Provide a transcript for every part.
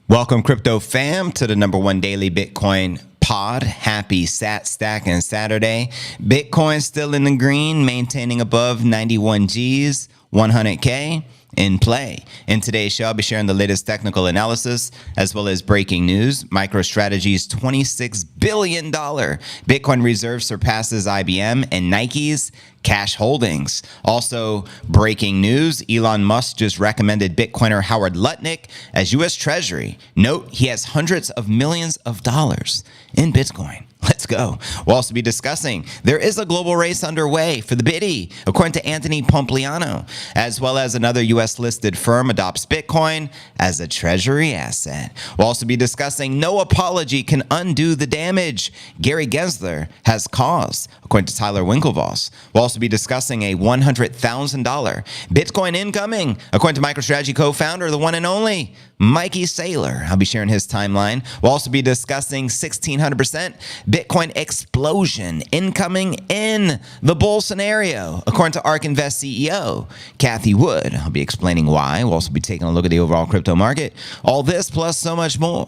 Welcome, crypto fam, to the #1 daily Bitcoin pod. Happy Sat Stack and Saturday. Bitcoin still in the green, maintaining above 91 Gs, 100K in play. In today's show, I'll be sharing the latest technical analysis as well as breaking news. MicroStrategy's $26 billion Bitcoin reserve surpasses IBM and Nike's cash holdings. Also, breaking news, Elon Musk just recommended Bitcoiner Howard Lutnick as U.S. Treasury. Note, he has hundreds of millions of dollars in Bitcoin. Let's go. We'll also be discussing there is a global race underway for the biddy, according to Anthony Pompliano, as well as another U.S. listed firm adopts Bitcoin as a treasury asset. We'll also be discussing no apology can undo the damage Gensler has caused, according to Tyler Winklevoss. We'll also be discussing a $100,000 Bitcoin incoming, according to MicroStrategy co-founder, the one and only Mikey Saylor. I'll be sharing his timeline. We'll also be discussing 1,600% Bitcoin explosion incoming in the bull scenario, according to ARK Invest CEO Cathie Wood. I'll be explaining why. We'll also be taking a look at the overall crypto market. All this plus so much more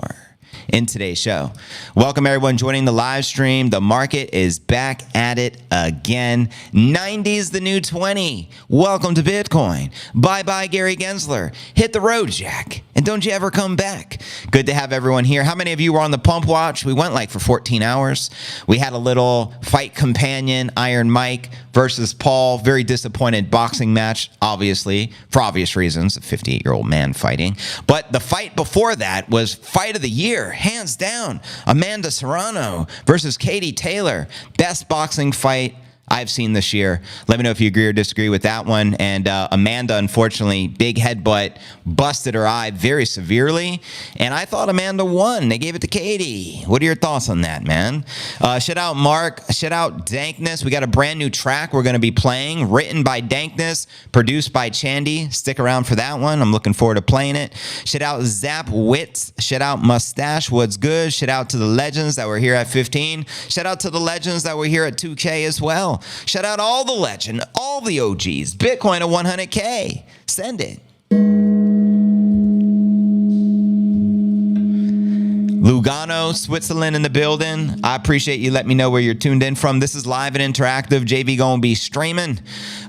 in today's show. Welcome everyone joining the live stream. The market is back at it again. 90's the new 20. Welcome to Bitcoin. Bye-bye, Gary Gensler. Hit the road, Jack. And don't you ever come back. Good to have everyone here. How many of you were on the pump watch? We went like for 14 hours. We had a little fight companion, Iron Mike versus Paul. Very disappointed boxing match, obviously, for obvious reasons, a 58-year-old man fighting. But the fight before that was fight of the year, hands down. Amanda Serrano versus Katie Taylor. Best boxing fight I've seen this year. Let me know if you agree or disagree with that one. And Amanda, unfortunately, big headbutt, busted her eye very severely. And I thought Amanda won. They gave it to Katie. What are your thoughts on that, man? Shout out Mark. Shout out Dankness. We got a brand new track we're going to be playing, written by Dankness, produced by Chandy. Stick around for that one. I'm looking forward to playing it. Shout out Zap Wits. Shout out Mustache. What's good? Shout out to the legends that were here at 15. Shout out to the legends that were here at 2K as well. Shout out all the legend, all the OGs. Bitcoin at 100K. Send it. Lugano, Switzerland in the building. I appreciate you letting me know where you're tuned in from. This is live and interactive. JV going to be streaming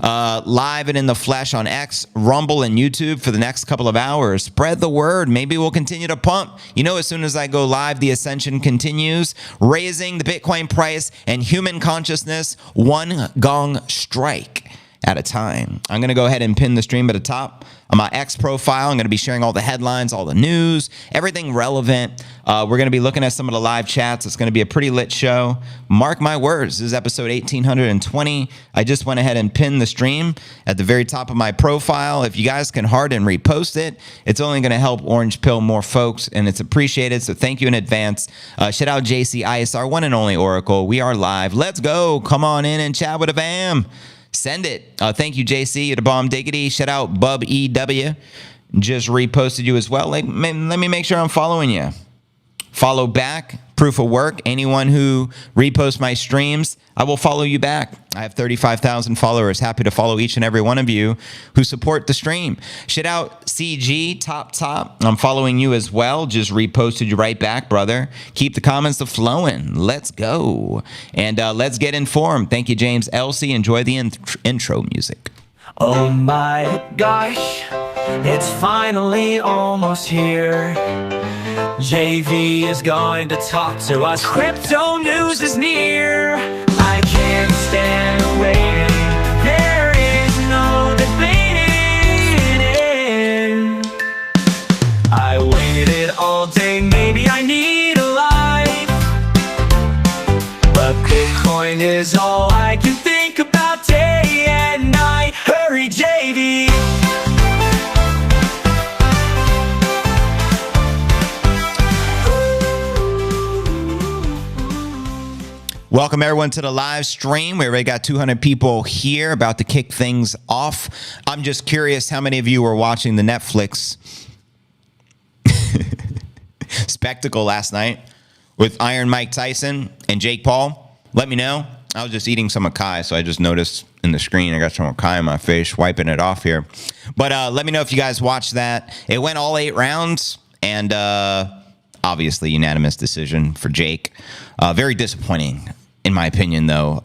live and in the flesh on X, Rumble, and YouTube for the next couple of hours. Spread the word. Maybe we'll continue to pump. You know, as soon as I go live, the ascension continues, raising the Bitcoin price and human consciousness one gong strike at a time. I'm going to go ahead and pin the stream at the top on my X profile. I'm going to be sharing all the headlines, all the news, everything relevant. We're going to be looking at some of the live chats. It's going to be a pretty lit show. Mark my words. This is episode 1820. I just went ahead and pinned the stream at the very top of my profile. If you guys can heart and repost it, it's only going to help Orange Pill more folks, and it's appreciated. So thank you in advance. Shout out JC ISR, one and only Oracle. We are live. Let's go. Come on in and chat with a fam. Send it. Thank you, JC. You're the bomb diggity. Shout out Bub EW. Just reposted you as well. Let me make sure I'm following you. Follow back. Proof of work. Anyone who reposts my streams, I will follow you back. I have 35,000 followers. Happy to follow each and every one of you who support the stream. Shout out CG, top. I'm following you as well. Just reposted you right back, brother. Keep the comments flowing. Let's go. And let's get informed. Thank you, James Elsie. Enjoy the intro music. Oh my gosh, it's finally almost here. JV is going to talk to us. Crypto news is near. I can't stand waiting. There is no debating. I waited all day, maybe I need a life. But Bitcoin is all I can think about day and night. Hurry, JV. Welcome everyone to the live stream. We already got 200 people here, about to kick things off. I'm just curious how many of you were watching the Netflix spectacle last night with Iron Mike Tyson and Jake Paul. Let me know. I was just eating some acai, so I just noticed in the screen I got some acai on my face, wiping it off here. But let me know if you guys watched that. It went all 8 rounds. And obviously, unanimous decision for Jake. Very disappointing, in my opinion, though.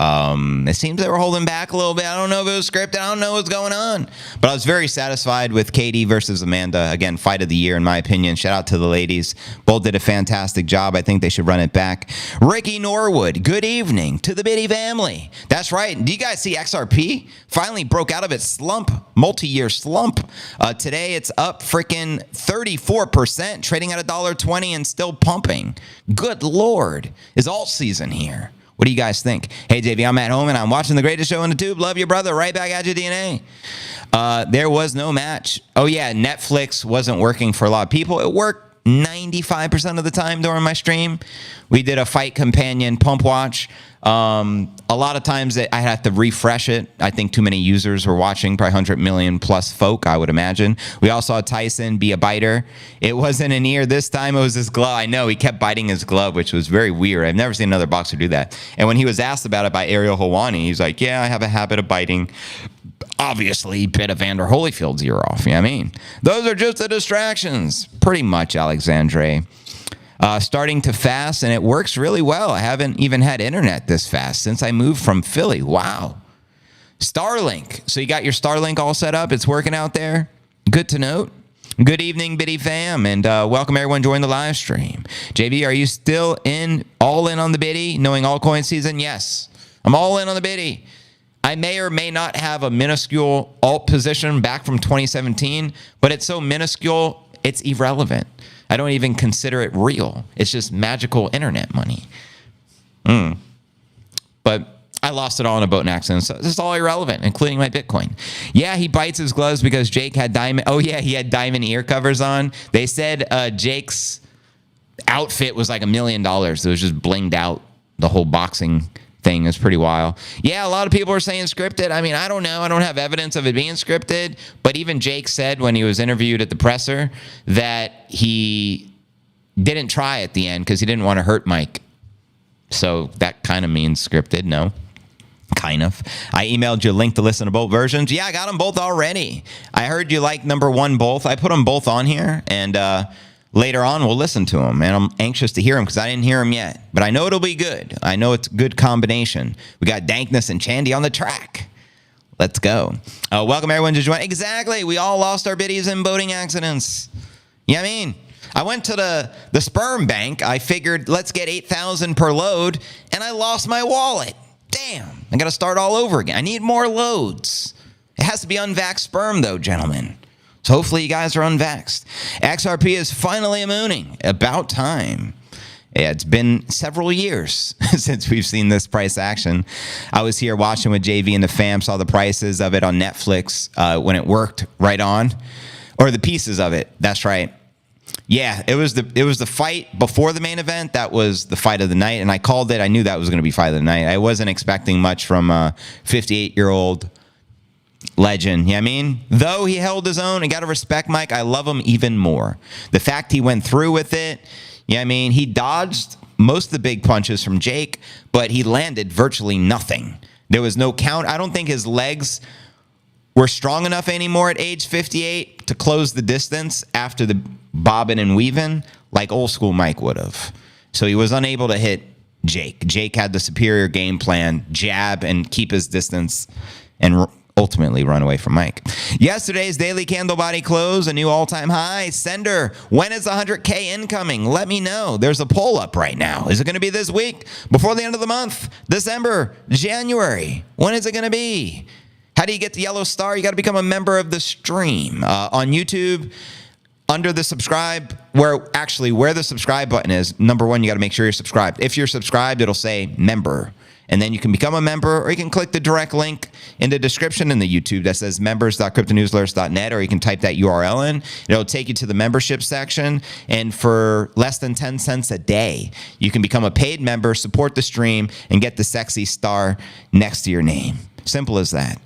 It seems they were holding back a little bit. I don't know if it was scripted. I don't know what's going on. But I was very satisfied with Cathie versus Amanda. Again, fight of the year, in my opinion. Shout out to the ladies. Both did a fantastic job. I think they should run it back. Ricky Norwood, good evening to the Biddy family. That's right. Do you guys see XRP? Finally broke out of its slump, multi-year slump. Today, it's up freaking 34%, trading at $1.20 and still pumping. Good Lord. Is alt season here. What do you guys think? Hey, JV, I'm at home and I'm watching the greatest show on the tube. Love you, brother. Right back at you, DNA. There was no match. Oh, yeah, Netflix wasn't working for a lot of people. It worked 95% of the time during my stream. We did a fight companion pump watch. A lot of times I had to refresh it. I think too many users were watching, probably 100 million plus folk, I would imagine. We all saw Tyson be a biter. It wasn't an ear this time. It was his glove. I know he kept biting his glove, which was very weird. I've never seen another boxer do that. And when he was asked about it by Ariel Helwani, he's like, yeah, I have a habit of biting. Obviously, bit of Vander Holyfield's ear off. You know what I mean? Those are just the distractions. Pretty much, Alexandre. Starting to fast, and it works really well. I haven't even had internet this fast since I moved from Philly. Wow. Starlink. So you got your Starlink all set up. It's working out there. Good to note. Good evening, Biddy fam, and welcome everyone join the live stream. JV, are you still all in on the Biddy, knowing altcoin season? Yes, I'm all in on the Biddy. I may or may not have a minuscule alt position back from 2017, but it's so minuscule, it's irrelevant. I don't even consider it real. It's just magical internet money. But I lost it all in a boat accident, so this is all irrelevant, including my Bitcoin. Yeah, he bites his gloves because Jake had diamond. Oh, yeah, he had diamond ear covers on. They said Jake's outfit was like $1 million. It was just blinged out. The whole boxing thing is pretty wild. Yeah, a lot of people are saying scripted. I mean, I don't know. I don't have evidence of it being scripted. But even Jake said when he was interviewed at the presser that he didn't try at the end because he didn't want to hurt Mike. So that kind of means scripted. No. Kind of. I emailed you a link to listen to both versions. Yeah, I got them both already. I heard you like number one both. I put them both on here, and later on we'll listen to them. And I'm anxious to hear them because I didn't hear them yet. But I know it'll be good. I know it's a good combination. We got Dankness and Chandy on the track. Let's go. Welcome everyone to join. Exactly. We all lost our biddies in boating accidents. You know what I mean? I went to the sperm bank. I figured let's get 8,000 per load, and I lost my wallet. Damn, I got to start all over again. I need more loads. It has to be unvaxxed sperm, though, gentlemen. So hopefully you guys are unvaxxed. XRP is finally mooning. About time. Yeah, it's been several years since we've seen this price action. I was here watching with JV and the fam, saw the prices of it on Netflix when it worked right on. Or the pieces of it. That's right. Yeah, it was the fight before the main event. That was the fight of the night, and I called it. I knew that was going to be fight of the night. I wasn't expecting much from a 58-year-old legend. You know what I mean? Though he held his own, and got to respect Mike. I love him even more. The fact he went through with it, you know what I mean? He dodged most of the big punches from Jake, but he landed virtually nothing. There was no count. I don't think his legs were strong enough anymore at age 58 to close the distance after the bobbing and weaving like old school Mike would have. So he was unable to hit Jake. Jake had the superior game plan, jab and keep his distance and ultimately run away from Mike. Yesterday's daily candle body close, a new all-time high. Sender, when is 100K incoming? Let me know. There's a poll up right now. Is it going to be this week? Before the end of the month? December? January? When is it going to be? How do you get the yellow star? You got to become a member of the stream. On YouTube, under the subscribe, where the subscribe button is, number one, you got to make sure you're subscribed. If you're subscribed, it'll say member. And then you can become a member, or you can click the direct link in the description in the YouTube that says members.cryptonewsalerts.net, or you can type that URL in. It'll take you to the membership section. And for less than 10 cents a day, you can become a paid member, support the stream, and get the sexy star next to your name. Simple as that.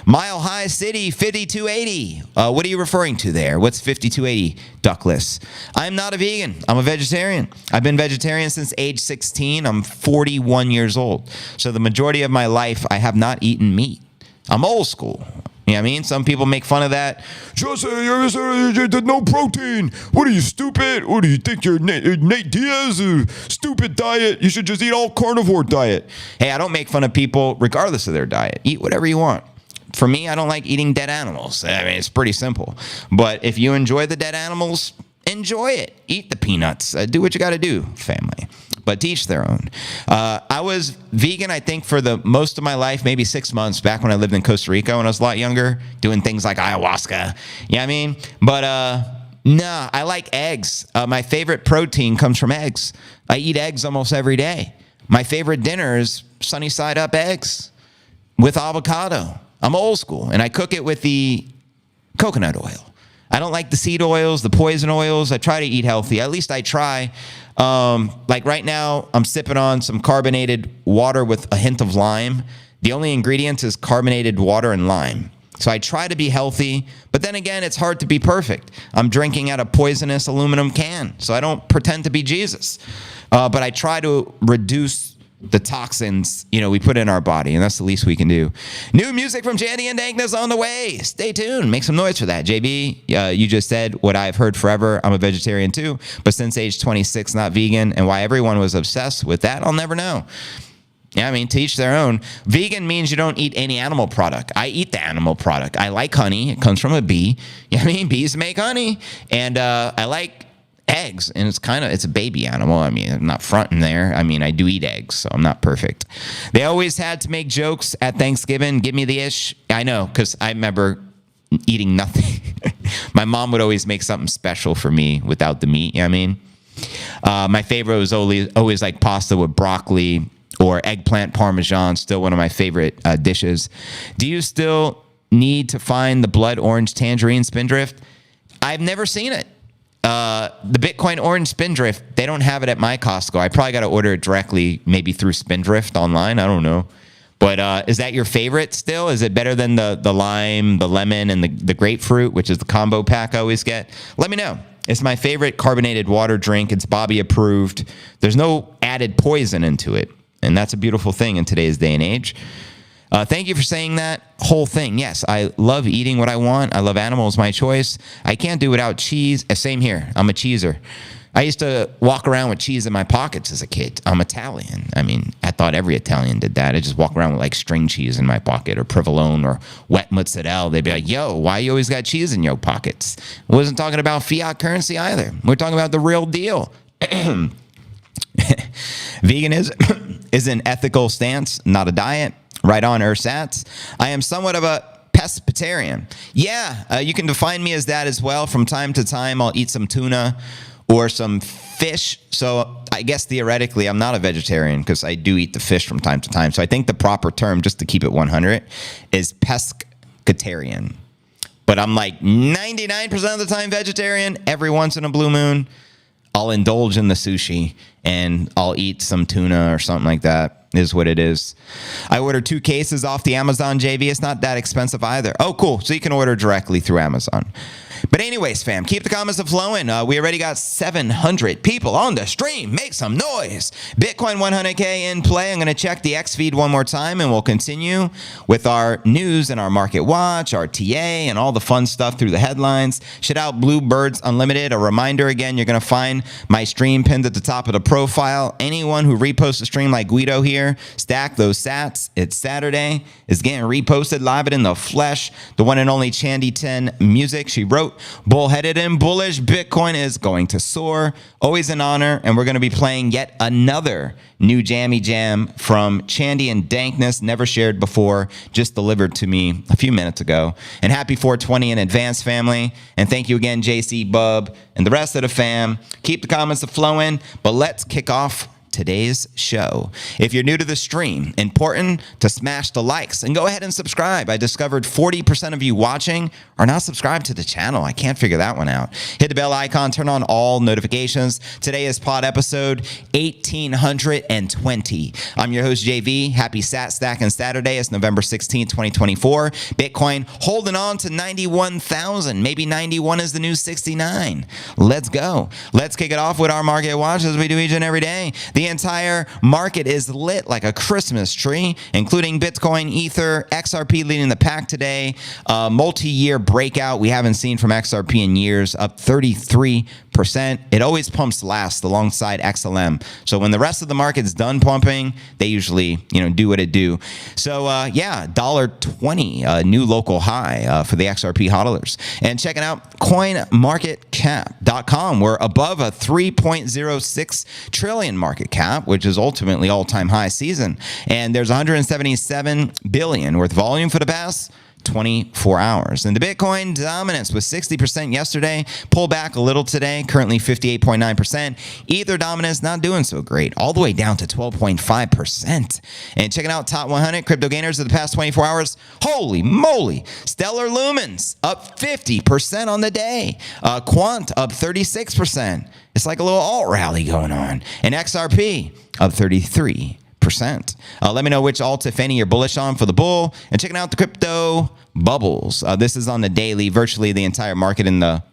Mile High City, 5280. What are you referring to there? What's 5280, Duckless? I'm not a vegan. I'm a vegetarian. I've been vegetarian since age 16. I'm 41 years old. So the majority of my life, I have not eaten meat. I'm old school. You know what I mean? Some people make fun of that. Just no protein. What are you, stupid? What do you think you're Nate Diaz? Stupid diet. You should just eat all carnivore diet. Hey, I don't make fun of people regardless of their diet. Eat whatever you want. For me, I don't like eating dead animals. I mean, it's pretty simple. But if you enjoy the dead animals, enjoy it. Eat the peanuts. Do what you got to do, family. But to each their own. I was vegan, I think, for the most of my life, maybe 6 months back when I lived in Costa Rica when I was a lot younger, doing things like ayahuasca. You know what I mean? But nah, I like eggs. My favorite protein comes from eggs. I eat eggs almost every day. My favorite dinner is sunny side up eggs with avocado. I'm old school, and I cook it with the coconut oil. I don't like the seed oils, the poison oils. I try to eat healthy. At least I try. Like right now, I'm sipping on some carbonated water with a hint of lime. The only ingredient is carbonated water and lime. So I try to be healthy, but then again, it's hard to be perfect. I'm drinking out a poisonous aluminum can, so I don't pretend to be Jesus. But I try to reduce the toxins, we put in our body, and that's the least we can do. New music from Jandy and Dankness on the way. Stay tuned. Make some noise for that. JB, you just said what I've heard forever. I'm a vegetarian too, but since age 26, not vegan, and why everyone was obsessed with that, I'll never know. Yeah, I mean, to each their own. Vegan means you don't eat any animal product. I eat the animal product. I like honey. It comes from a bee. You know what I mean? Bees make honey. And I like eggs, and it's a baby animal. I mean, I'm not fronting there. I mean, I do eat eggs, so I'm not perfect. They always had to make jokes at Thanksgiving. Give me the ish. I know, because I remember eating nothing. My mom would always make something special for me without the meat. You know what I mean? My favorite was always like pasta with broccoli or eggplant parmesan. Still one of my favorite dishes. Do you still need to find the blood orange tangerine spindrift? I've never seen it. The Bitcoin orange spindrift, they don't have it at my Costco. I probably got to order it directly, maybe through Spindrift online. I don't know. But is that your favorite still? Is it better than the lime, the lemon, and the grapefruit, which is the combo pack I always get? Let me know. It's my favorite carbonated water drink. It's Bobby approved. There's no added poison into it. And that's a beautiful thing in today's day and age. Thank you for saying that whole thing. Yes, I love eating what I want. I love animals, my choice. I can't do without cheese. Same here. I'm a cheeser. I used to walk around with cheese in my pockets as a kid. I'm Italian. I mean, I thought every Italian did that. I just walk around with like string cheese in my pocket or provolone or wet mozzarella. They'd be like, yo, why you always got cheese in your pockets? I wasn't talking about fiat currency either. We're talking about the real deal. Veganism is an ethical stance, not a diet. Right on, Ersatz. I am somewhat of a pescatarian. Yeah, you can define me as that as well. From time to time, I'll eat some tuna or some fish. So I guess theoretically, I'm not a vegetarian because I do eat the fish from time to time. So I think the proper term, just to keep it 100, is pescatarian. But I'm like 99% of the time vegetarian. Every once in a blue moon, I'll indulge in the sushi and I'll eat some tuna or something like that. Is what it is. I ordered 2 cases off the Amazon, JV. It's not that expensive either. Oh, cool. So you can order directly through Amazon. But anyways, fam, keep the comments flowing. We already got 700 people on the stream. Make some noise. Bitcoin 100K in play. I'm going to check the X feed one more time, and we'll continue with our news and our market watch, our TA, and all the fun stuff through the headlines. Shout out Bluebirds Unlimited. A reminder again, you're going to find my stream pinned at the top of the profile. Anyone who reposts a stream like Guido here, stack those sats. It's Saturday. It's getting reposted live in the flesh. The one and only Chandy 10 music. She wrote, bullheaded and bullish, Bitcoin is going to soar. Always an honor, and we're going to be playing yet another new jammy jam from Chandy and Dankness, never shared before, just delivered to me a few minutes ago. And happy 420 in advance, family. And thank you again, JC, Bub, and the rest of the fam. Keep the comments flowing, but let's kick off today's show. If you're new to the stream, important to smash the likes and go ahead and subscribe. I discovered 40% of you watching are not subscribed to the channel. I can't figure that one out. Hit the bell icon, turn on all notifications. Today is pod episode 1820. I'm your host, JV. Happy Sat Stack and Saturday. It's November 16th, 2024. Bitcoin holding on to 91,000. Maybe 91 is the new 69. Let's go. Let's kick it off with our market watch as we do each and every day. The The entire market is lit like a Christmas tree, including Bitcoin, Ether, XRP leading the pack today. Multi-year breakout we haven't seen from XRP in years, up 33%. It always pumps last alongside XLM. So when the rest of the market's done pumping, they usually, do what it do. So yeah, $1.20, new local high for the XRP hodlers. And checking out coinmarketcap.com, we're above a 3.06 trillion market cap, which is ultimately all-time high season. And there's 177 billion worth volume for the past 24 hours. And the Bitcoin dominance was 60% yesterday, pulled back a little today, currently 58.9%. Ether dominance not doing so great, all the way down to 12.5%. And checking out top 100 crypto gainers of the past 24 hours, holy moly, Stellar Lumens up 50% on the day. Quant up 36%. It's like a little alt rally going on. And XRP up 33%. Let me know which alt, if any, you're bullish on for the bull. And checking out the crypto bubbles. This is on the daily, virtually the entire market in the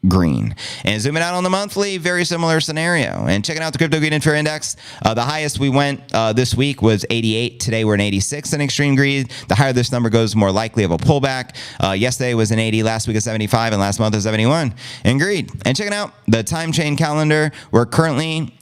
green. And zooming out on the monthly, very similar scenario. And checking out the crypto greed and fear index, the highest we went this week was 88. Today we're in 86 in extreme greed. The higher this number goes, more likely of a pullback. Yesterday was an 80, last week was 75, and last month was 71 in greed. And checking out the time chain calendar, we're currently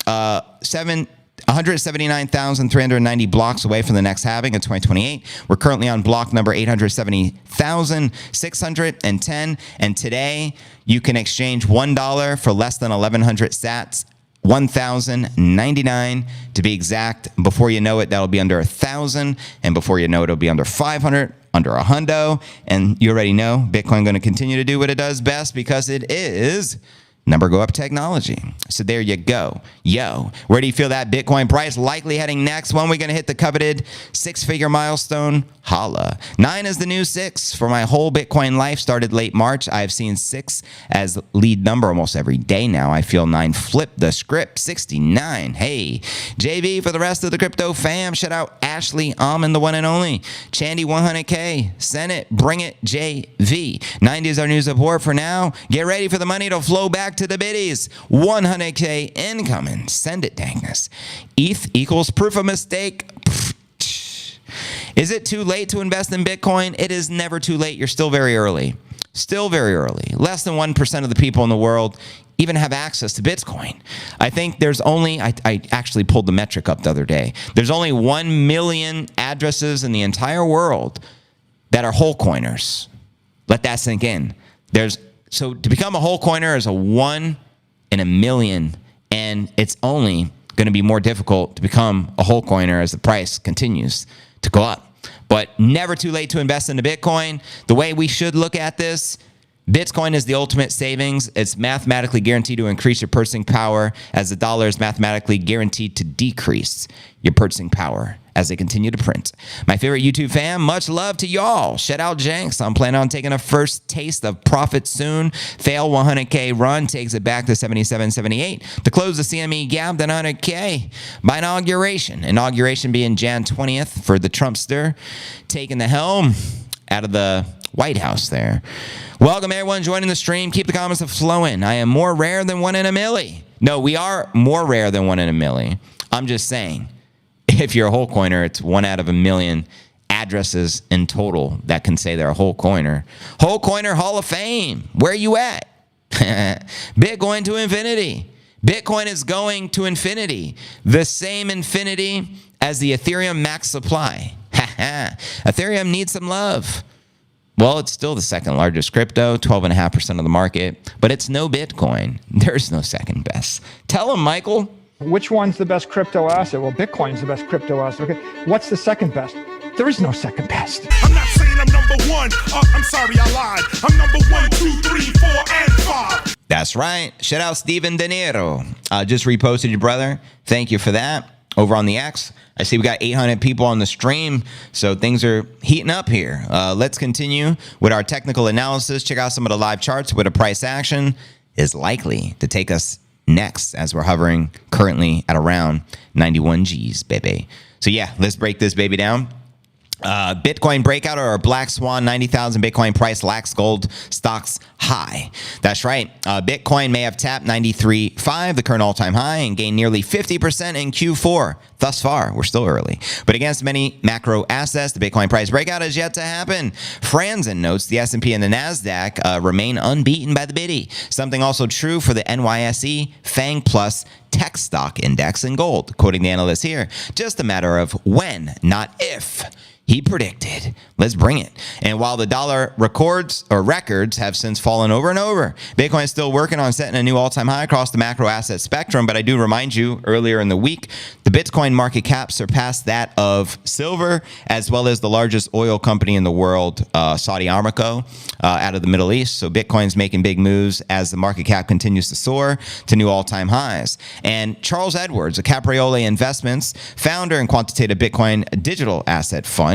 179,390 blocks away from the next halving in 2028. We're currently on block number 870,610. And today, you can exchange $1 for less than 1,100 sats. 1,099 to be exact. Before you know it, that'll be under 1,000. And before you know it, it'll be under 500, under a hundo. And you already know Bitcoin going to continue to do what it does best because it is number go up technology. So there you go. Yo, where do you feel that Bitcoin price likely heading next? When are we going to hit the coveted six-figure milestone? Holla. 9 is the new 6. For my whole Bitcoin life, started late March. I've seen 6 as lead number almost every day now. I feel 9 flip the script. 69. Hey, JV for the rest of the crypto fam. Shout out Ashley Almond, the one and only. Chandy 100K. Send it. Bring it. JV. 90 is our new support for now. Get ready for the money to flow back to the biddies. 100K incoming. Send it, dangness. ETH equals proof of mistake. Is it too late to invest in Bitcoin? It is never too late. You're still very early. Still very early. Less than 1% of the people in the world even have access to Bitcoin. I think there's only, I actually pulled the metric up the other day. There's only 1 million addresses in the entire world that are whole coiners. Let that sink in. So to become a whole coiner is a 1 in a million, and it's only going to be more difficult to become a whole coiner as the price continues to go up. But never too late to invest into Bitcoin. The way we should look at this, Bitcoin is the ultimate savings. It's mathematically guaranteed to increase your purchasing power as the dollar is mathematically guaranteed to decrease your purchasing power as they continue to print. My favorite YouTube fam, much love to y'all. Shout out Jenks. I'm planning on taking a first taste of profit soon. Fail 100K run takes it back to 77.78 to close the CME gap to 100K by inauguration. Inauguration being Jan 20th for the Trumpster taking the helm out of the White House there. Welcome everyone joining the stream. Keep the comments flowing. I am more rare than 1 in a milli. No, we are more rare than 1 in a milli. I'm just saying, if you're a whole coiner, it's 1 out of a million addresses in total that can say they're a whole coiner. Whole coiner Hall of Fame. Where you at? Bitcoin to infinity. Bitcoin is going to infinity. The same infinity as the Ethereum max supply. Ethereum needs some love. Well, it's still the second largest crypto, 12.5% of the market, but it's no Bitcoin. There's no second best. Tell them, Michael. Which one's the best crypto asset? Well, Bitcoin's the best crypto asset. Okay, what's the second best? There is no second best. I'm not saying I'm number 1. I'm sorry, I lied. I'm number 1, 2, 3, 4, and 5. That's right. Shout out Steven De Niro. Just reposted your brother. Thank you for that. Over on the X, I see we got 800 people on the stream, so things are heating up here. Let's continue with our technical analysis. Check out some of the live charts where the price action is likely to take us next as we're hovering currently at around 91 G's, baby. So yeah, let's break this baby down. Bitcoin breakout or a black swan, 90,000 Bitcoin price lacks gold stocks high. That's right. Bitcoin may have tapped 93.5, the current all-time high, and gained nearly 50% in Q4. Thus far, we're still early. But against many macro assets, the Bitcoin price breakout has yet to happen. Franzen notes the S&P and the NASDAQ remain unbeaten by the biddy. Something also true for the NYSE FANG Plus Tech Stock Index in gold. Quoting the analyst here, just a matter of when, not if. He predicted. Let's bring it. And while the dollar records have since fallen over and over, Bitcoin is still working on setting a new all-time high across the macro asset spectrum. But I do remind you, earlier in the week, the Bitcoin market cap surpassed that of silver, as well as the largest oil company in the world, Saudi Aramco, out of the Middle East. So Bitcoin's making big moves as the market cap continues to soar to new all-time highs. And Charles Edwards, a Capriole Investments founder and quantitative Bitcoin digital asset fund,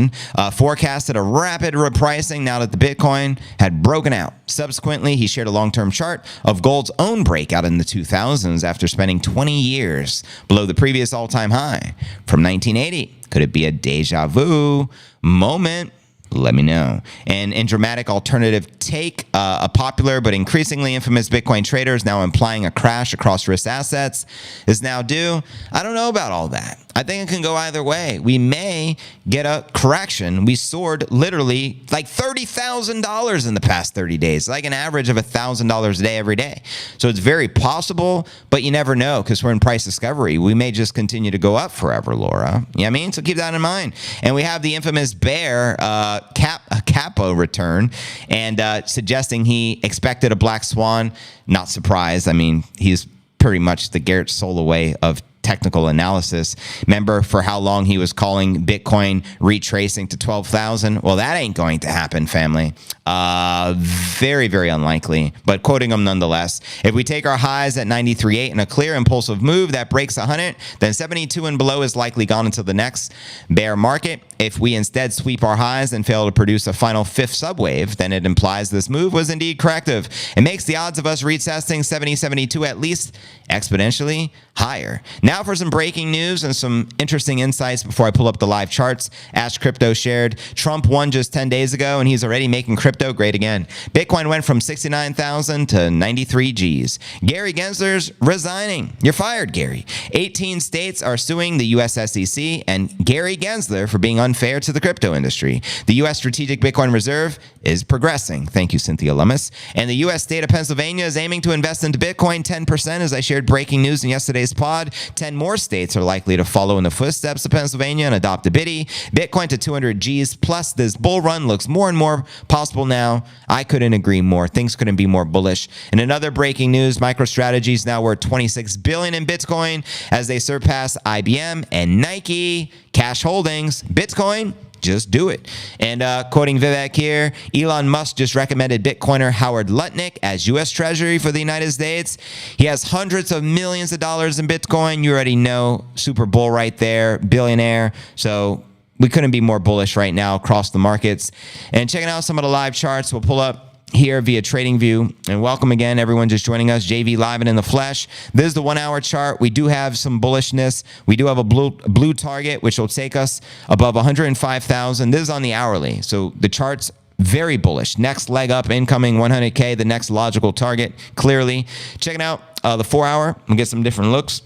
forecasted a rapid repricing now that the Bitcoin had broken out. Subsequently, he shared a long-term chart of gold's own breakout in the 2000s after spending 20 years below the previous all-time high from 1980. Could it be a deja vu moment? Let me know. And in dramatic alternative take, a popular but increasingly infamous Bitcoin trader is now implying a crash across risk assets is now due. I don't know about all that. I think it can go either way. We may get a correction. We soared literally like $30,000 in the past 30 days, like an average of $1,000 a day every day. So it's very possible, but you never know because we're in price discovery. We may just continue to go up forever, Laura. You know what I mean? So keep that in mind. And we have the infamous bear Capo return and suggesting he expected a black swan. Not surprised. I mean, he's pretty much the Garrett Soloway of technical analysis. Remember for how long he was calling Bitcoin retracing to 12,000? Well, that ain't going to happen, family. Very, very unlikely, but quoting him nonetheless. If we take our highs at 93.8 and a clear impulsive move that breaks 100, then 72 and below is likely gone into the next bear market. If we instead sweep our highs and fail to produce a final fifth subwave, then it implies this move was indeed corrective. It makes the odds of us retesting 72 at least exponentially higher. Now for some breaking news and some interesting insights before I pull up the live charts. Ash Crypto shared Trump won just 10 days ago and he's already making crypto great again. Bitcoin went from 69,000 to 93 G's. Gary Gensler's resigning. You're fired, Gary. 18 states are suing the US SEC and Gary Gensler for being unfair to the crypto industry. The U.S. Strategic Bitcoin Reserve is progressing. Thank you, Cynthia Lummis. And the U.S. state of Pennsylvania is aiming to invest into Bitcoin 10%, as I shared breaking news in yesterday's pod. 10 more states are likely to follow in the footsteps of Pennsylvania and adopt a biddy. Bitcoin to 200 G's plus this bull run looks more and more possible now. I couldn't agree more. Things couldn't be more bullish. And another breaking news, MicroStrategy is now worth $26 billion in Bitcoin as they surpass IBM and Nike. Cash holdings, Bitcoin, just do it. And quoting Vivek here, Elon Musk just recommended Bitcoiner Howard Lutnick as U.S. Treasury for the United States. He has hundreds of millions of dollars in Bitcoin. You already know, super bull right there, billionaire. So we couldn't be more bullish right now across the markets. And checking out some of the live charts, we'll pull up here via TradingView. And welcome again, everyone just joining us. JV live and in the flesh. This is the 1 hour chart. We do have some bullishness. We do have a blue target, which will take us above 105,000. This is on the hourly. So the chart's very bullish. Next leg up, incoming 100K, the next logical target, clearly. Checking out the 4 hour. We'll get some different looks.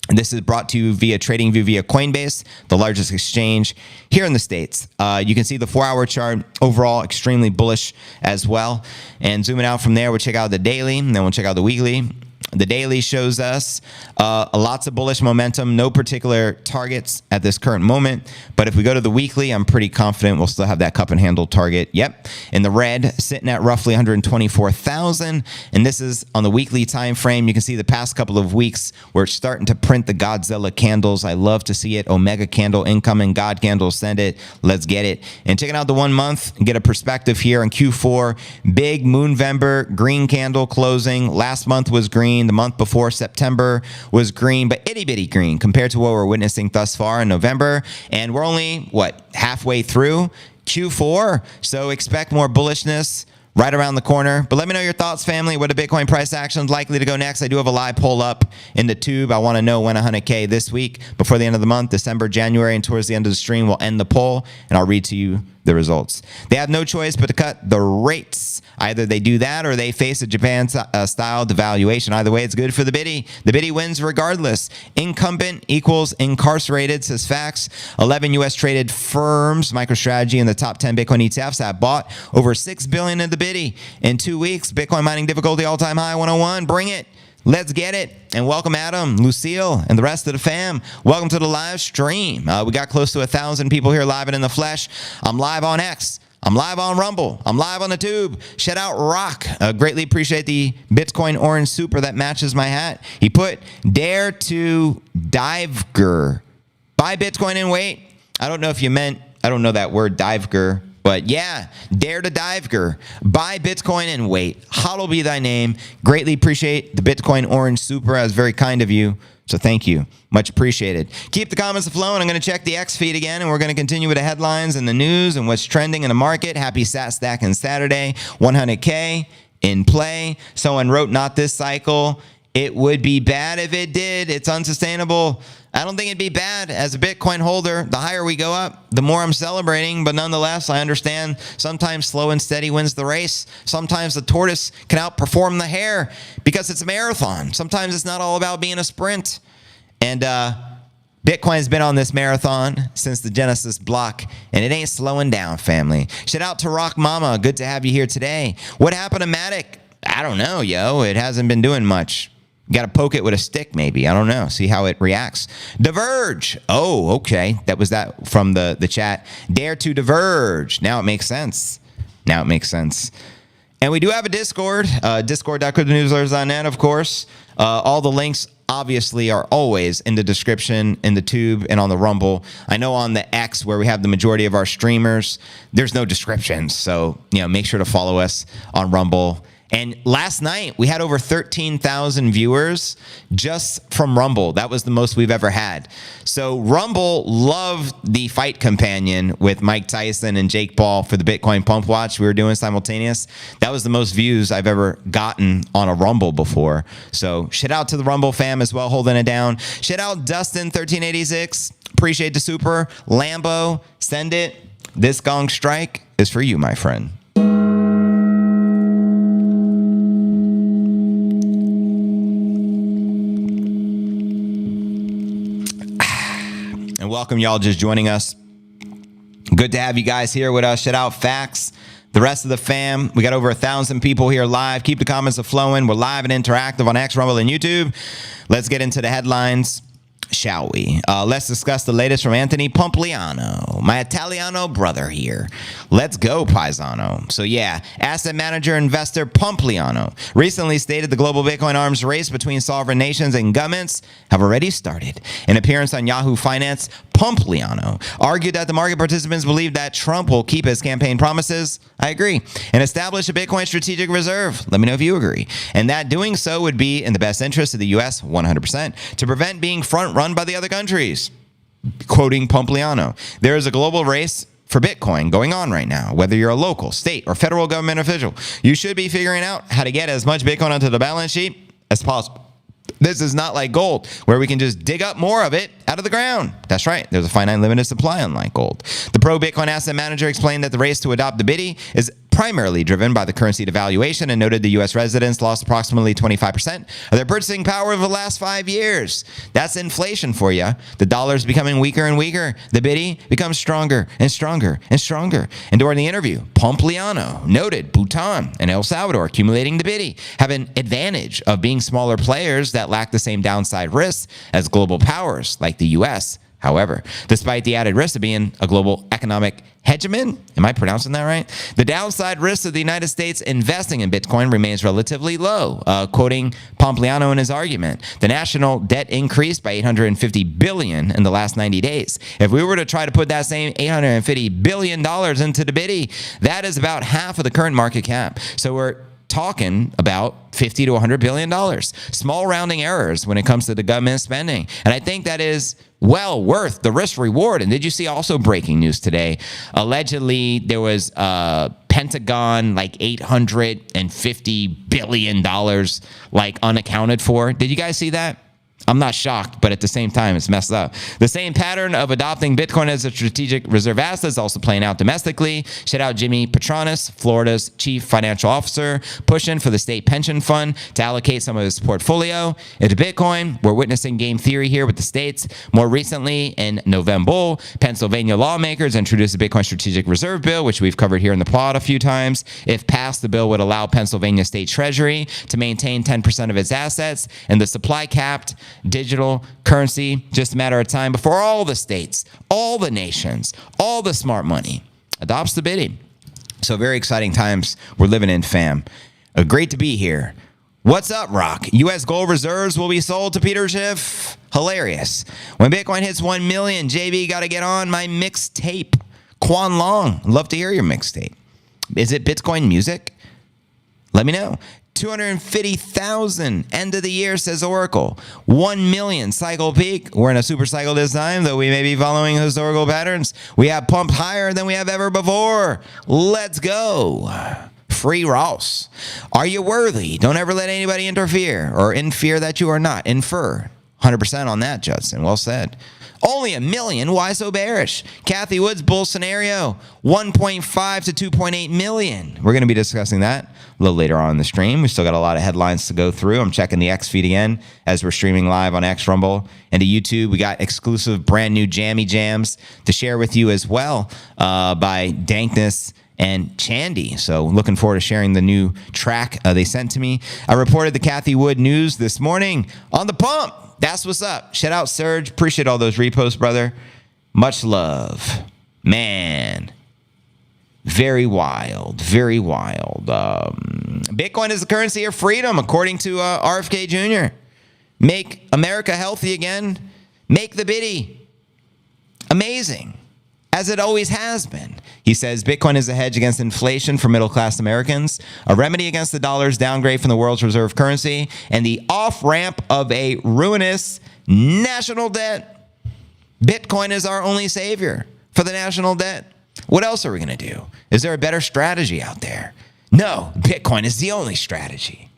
And this is brought to you via TradingView via Coinbase, the largest exchange here in the States. You can see the 4 hour chart overall extremely bullish as well. And zooming out from there, we'll check out the daily, and then we'll check out the weekly. The daily shows us lots of bullish momentum, no particular targets at this current moment. But if we go to the weekly, I'm pretty confident we'll still have that cup and handle target. Yep, in the red, sitting at roughly 124,000. And this is on the weekly time frame. You can see the past couple of weeks where it's starting to print the Godzilla candles. I love to see it. Omega candle incoming, God candle, send it. Let's get it. And checking out the 1 month and get a perspective here on Q4. Big Moonvember green candle closing. Last month was green. The month before, September, was green, but itty bitty green compared to what we're witnessing thus far in November. And we're only, halfway through Q4. So expect more bullishness right around the corner. But let me know your thoughts, family. What a Bitcoin price action is likely to go next. I do have a live poll up in the tube. I want to know when 100K this week before the end of the month, December, January, and towards the end of the stream, we'll end the poll, and I'll read to you the results. They have no choice but to cut the rates. Either they do that or they face a Japan-style devaluation. Either way, it's good for the biddy. The biddy wins regardless. Incumbent equals incarcerated, says Facts. 11 U.S. traded firms, MicroStrategy, and the top 10 Bitcoin ETFs have bought over $6 billion in the biddy. In 2 weeks, Bitcoin mining difficulty all-time high 101. Bring it. Let's get it. And welcome Adam, Lucille, and the rest of the fam. Welcome to the live stream. We got close to 1,000 people here live and in the flesh. I'm live on X. I'm live on Rumble. I'm live on the tube. Shout out Rock. Greatly appreciate the Bitcoin orange super that matches my hat. He put dare to diveger. Buy Bitcoin and wait. I don't know if you meant, I don't know that word diveger. But yeah, dare to diveger. Buy Bitcoin and wait. Hodl be thy name. Greatly appreciate the Bitcoin orange super. That was very kind of you. So thank you. Much appreciated. Keep the comments flowing. I'm going to check the X feed again, and we're going to continue with the headlines and the news and what's trending in the market. Happy Sat Stacking Saturday. 100K in play. Someone wrote, not this cycle. It would be bad if it did. It's unsustainable. I don't think it'd be bad. As a Bitcoin holder, the higher we go up, the more I'm celebrating. But nonetheless, I understand sometimes slow and steady wins the race. Sometimes the tortoise can outperform the hare because it's a marathon. Sometimes it's not all about being a sprint. And Bitcoin's been on this marathon since the Genesis block, and it ain't slowing down, family. Shout out to Rock Mama. Good to have you here today. What happened to Matic? I don't know, yo. It hasn't been doing much. Got to poke it with a stick, maybe. I don't know. See how it reacts. Diverge. Oh, okay. That was that from the chat. Dare to diverge. Now it makes sense. Now it makes sense. And we do have a Discord. Discord.cryptonewsalerts.net, of course. All the links obviously are always in the description, in the tube, and on the Rumble. I know on the X, where we have the majority of our streamers, there's no descriptions. So, make sure to follow us on Rumble. And last night, we had over 13,000 viewers just from Rumble. That was the most we've ever had. So Rumble loved the fight companion with Mike Tyson and Jake Paul for the Bitcoin Pump Watch we were doing simultaneous. That was the most views I've ever gotten on a Rumble before. So shout out to the Rumble fam as well, holding it down. Shout out Dustin1386. Appreciate the super. Lambo, send it. This gong strike is for you, my friend. And welcome y'all just joining us. Good to have you guys here with us. Shout out Facts, the rest of the fam. We got over 1,000 people here live. Keep the comments flowing. We're live and interactive on X, Rumble, and YouTube. Let's get into the headlines, shall we? Let's discuss the latest from Anthony Pompliano, my Italiano brother here. Let's go, Paisano. So yeah, asset manager investor Pompliano recently stated the global Bitcoin arms race between sovereign nations and governments have already started. In an appearance on Yahoo Finance, Pompliano argued that the market participants believe that Trump will keep his campaign promises. I agree. And establish a Bitcoin strategic reserve. Let me know if you agree. And that doing so would be in the best interest of the U.S. 100% to prevent being front run by the other countries. Quoting Pompliano, there is a global race for Bitcoin going on right now. Whether you're a local, state, or federal government official, you should be figuring out how to get as much Bitcoin onto the balance sheet as possible. This is not like gold, where we can just dig up more of it out of the ground. That's right. There's a finite limited supply, unlike gold. The pro-Bitcoin asset manager explained that the race to adopt the BIDI is primarily driven by the currency devaluation and noted the U.S. residents lost approximately 25% of their purchasing power over the last 5 years. That's inflation for you. The dollar is becoming weaker and weaker. The BIDI becomes stronger and stronger and stronger. And during the interview, Pompliano noted Bhutan and El Salvador accumulating the BIDI have an advantage of being smaller players that lack the same downside risks as global powers like the U.S. However, despite the added risk of being a global economic hegemon, am I pronouncing that right? The downside risk of the United States investing in Bitcoin remains relatively low. Quoting Pompliano in his argument, the national debt increased by $850 billion in the last 90 days. If we were to try to put that same $850 billion into the BIDI, that is about half of the current market cap. So we're talking about $50 to $100 billion. Small rounding errors when it comes to the government spending. And I think that is well worth the risk reward. And did you see also breaking news today? Allegedly, there was pension Pentagon like $850 billion like unaccounted for. Did you guys see that? I'm not shocked, but at the same time, it's messed up. The same pattern of adopting Bitcoin as a strategic reserve asset is also playing out domestically. Shout out Jimmy Petronis, Florida's chief financial officer, pushing for the state pension fund to allocate some of his portfolio into Bitcoin. We're witnessing game theory here with the states. More recently, in November, Pennsylvania lawmakers introduced a Bitcoin strategic reserve bill, which we've covered here in the pod a few times. If passed, the bill would allow Pennsylvania State Treasury to maintain 10% of its assets and the supply capped digital currency, just a matter of time before all the states, all the nations, all the smart money adopts the bidding. So very exciting times we're living in, fam. Great to be here. What's up, Rock? U.S. gold reserves will be sold to Peter Schiff. Hilarious. When Bitcoin hits 1 million, JB got to get on my mixtape. Quan Long, love to hear your mixtape. Is it Bitcoin music? Let me know. 250,000 end of the year, says Oracle. 1 million cycle peak. We're in a super cycle this time, though we may be following historical patterns. We have pumped higher than we have ever before. Let's go. Free Ross. Are you worthy? Don't ever let anybody interfere or infer that you are not. Infer. 100% on that, Judson. Well said. Only 1 million? Why so bearish? Cathie Wood's bull scenario, 1.5 to 2.8 million. We're going to be discussing that a little later on in the stream. We still got a lot of headlines to go through. I'm checking the X feed again as we're streaming live on X, Rumble, and to YouTube. We got exclusive brand new jammy jams to share with you as well by Dankness and Chandy. So looking forward to sharing the new track they sent to me. I reported the Cathie Wood news this morning on the pump. That's what's up. Shout out, Serge. Appreciate all those reposts, brother. Much love. Man. Very wild. Very wild. Bitcoin is the currency of freedom, according to RFK Jr. Make America healthy again. Make the biddy. Amazing. As it always has been. He says Bitcoin is a hedge against inflation for middle-class Americans, a remedy against the dollar's downgrade from the world's reserve currency, and the off-ramp of a ruinous national debt. Bitcoin is our only savior for the national debt. What else are we going to do? Is there a better strategy out there? No, Bitcoin is the only strategy.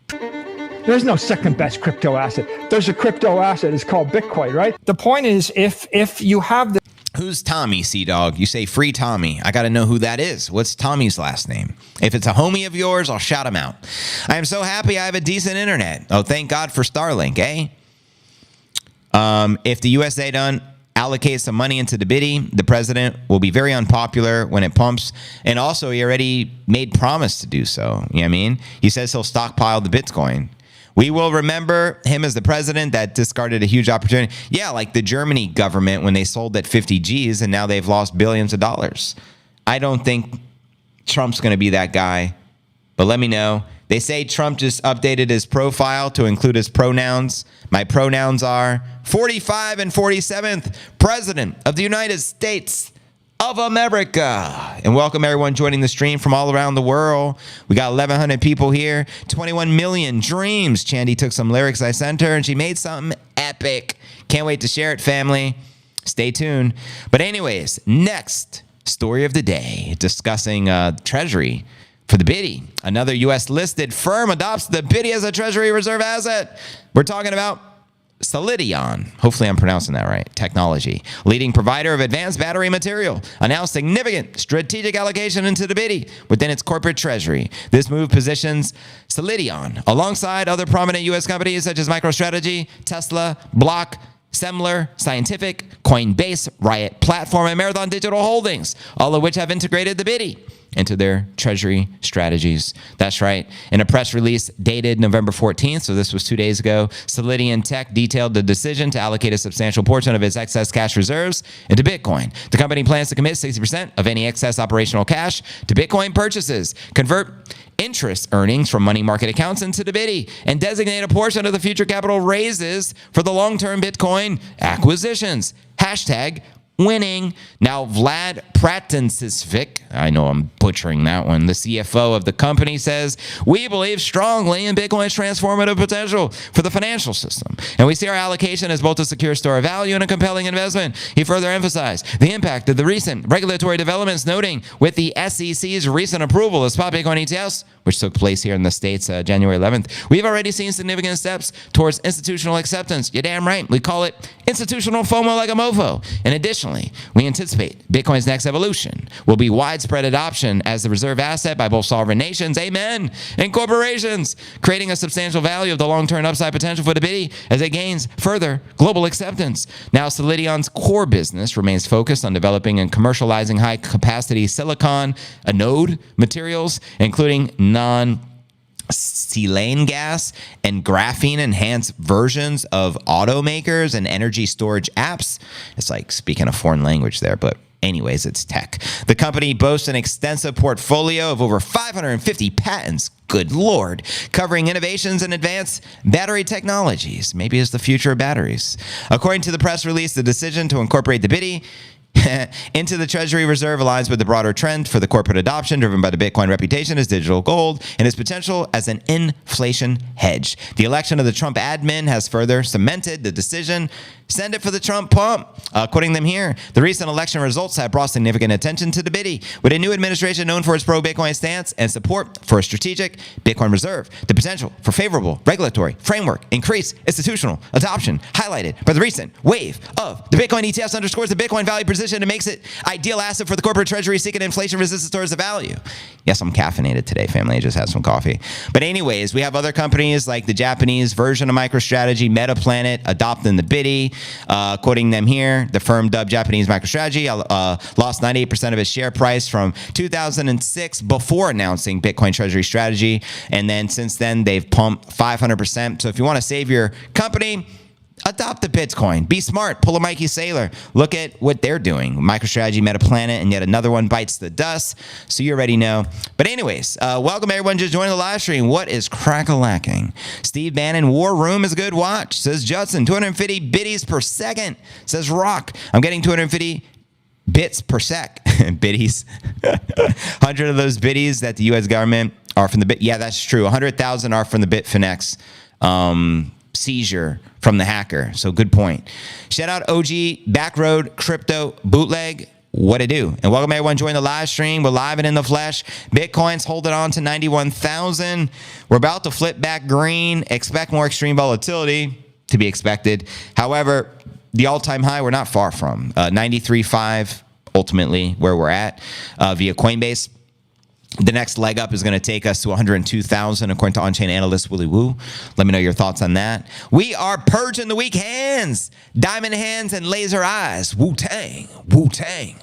There's no second best crypto asset. There's a crypto asset. It's called Bitcoin, right? The point is, if you have the Who's Tommy, Sea-Dog? You say free Tommy. I got to know who that is. What's Tommy's last name? If it's a homie of yours, I'll shout him out. I am so happy I have a decent internet. Oh, thank God for Starlink, eh? If the USA doesn't allocate some money into the biddy, the president will be very unpopular when it pumps. And also, he already made promise to do so. You know what I mean? He says he'll stockpile the Bitcoin. We will remember him as the president that discarded a huge opportunity. Yeah, like the Germany government when they sold at 50 G's and now they've lost billions of dollars. I don't think Trump's going to be that guy, but let me know. They say Trump just updated his profile to include his pronouns. My pronouns are 45 and 47th President of the United States of America. And welcome everyone joining the stream from all around the world. We got 1,100 people here, 21 million dreams. Chandy took some lyrics I sent her and she made something epic. Can't wait to share it, family. Stay tuned. But anyways, next story of the day, discussing Treasury for the biddy. Another U.S. listed firm adopts the biddy as a Treasury reserve asset. We're talking about Solidion, hopefully I'm pronouncing that right, technology, leading provider of advanced battery material, announced significant strategic allocation into the biddy within its corporate treasury. This move positions Solidion alongside other prominent U.S. companies such as MicroStrategy, Tesla, Block, Semler, Scientific, Coinbase, Riot Platform, and Marathon Digital Holdings, all of which have integrated the biddy into their treasury strategies. That's right. In a press release dated November 14th, so this was 2 days ago, Solidion Tech detailed the decision to allocate a substantial portion of its excess cash reserves into Bitcoin. The company plans to commit 60% of any excess operational cash to Bitcoin purchases, convert interest earnings from money market accounts into the biddy, and designate a portion of the future capital raises for the long-term Bitcoin acquisitions. Hashtag winning. Now, Vlad Pratinsisvik, I know I'm butchering that one. The CFO of the company says, we believe strongly in Bitcoin's transformative potential for the financial system, and we see our allocation as both a secure store of value and a compelling investment. He further emphasized the impact of the recent regulatory developments, noting with the SEC's recent approval of spot Bitcoin ETFs, which took place here in the States January 11th, we've already seen significant steps towards institutional acceptance. You're damn right. We call it institutional FOMO like a mofo. And additionally, we anticipate Bitcoin's next evolution will be widespread adoption as the reserve asset by both sovereign nations, amen, and corporations, creating a substantial value of the long-term upside potential for the Bitty as it gains further global acceptance. Now, Solidion's core business remains focused on developing and commercializing high-capacity silicon anode materials, including non-silane gas and graphene-enhanced versions of automakers and energy storage apps. It's like speaking a foreign language there, but anyways, it's tech. The company boasts an extensive portfolio of over 550 patents, good Lord, covering innovations in advanced battery technologies. Maybe it's the future of batteries. According to the press release, the decision to incorporate the Bitty into the Treasury Reserve aligns with the broader trend for the corporate adoption driven by the Bitcoin reputation as digital gold and its potential as an inflation hedge. The election of the Trump admin has further cemented the decision. Send it for the Trump pump. Quoting them here, the recent election results have brought significant attention to the Bitty, with a new administration known for its pro-Bitcoin stance and support for a strategic Bitcoin reserve. The potential for favorable regulatory framework, increased institutional adoption, highlighted by the recent wave of the Bitcoin ETFs, underscores the Bitcoin value position and makes it ideal asset for the corporate treasury seeking inflation-resistant stores of value. Yes, I'm caffeinated today, family. I just had some coffee. But anyways, we have other companies like the Japanese version of MicroStrategy, MetaPlanet, adopting the Bitty. Quoting them here, the firm dubbed Japanese MicroStrategy lost 98% of its share price from 2006 before announcing Bitcoin Treasury strategy. And then since then, they've pumped 500%. So if you want to save your company, adopt the Bitcoin. Be smart. Pull a Mikey Saylor. Look at what they're doing. MicroStrategy, MetaPlanet, and yet another one bites the dust. So you already know. But anyways, welcome everyone just joining the live stream. What is crack-a-lacking? Steve Bannon, War Room is a good watch, says Judson. 250 biddies per second, says Rock. I'm getting 250 bits per sec. Biddies. 100 of those biddies that the U.S. government are from the bit. Yeah, that's true. 100,000 are from the Bitfinex seizure from the hacker. So good point. Shout out OG Backroad Crypto Bootleg. What it do? And welcome everyone join the live stream. We're live and in the flesh. Bitcoin's holding on to 91,000. We're about to flip back green. Expect more extreme volatility to be expected. However, the all-time high we're not far from. 93.5 ultimately where we're at via Coinbase. The next leg up is going to take us to 102,000, according to on-chain analyst Willy Woo. Let me know your thoughts on that. We are purging the weak hands, diamond hands, and laser eyes. Wu-Tang, Wu-Tang.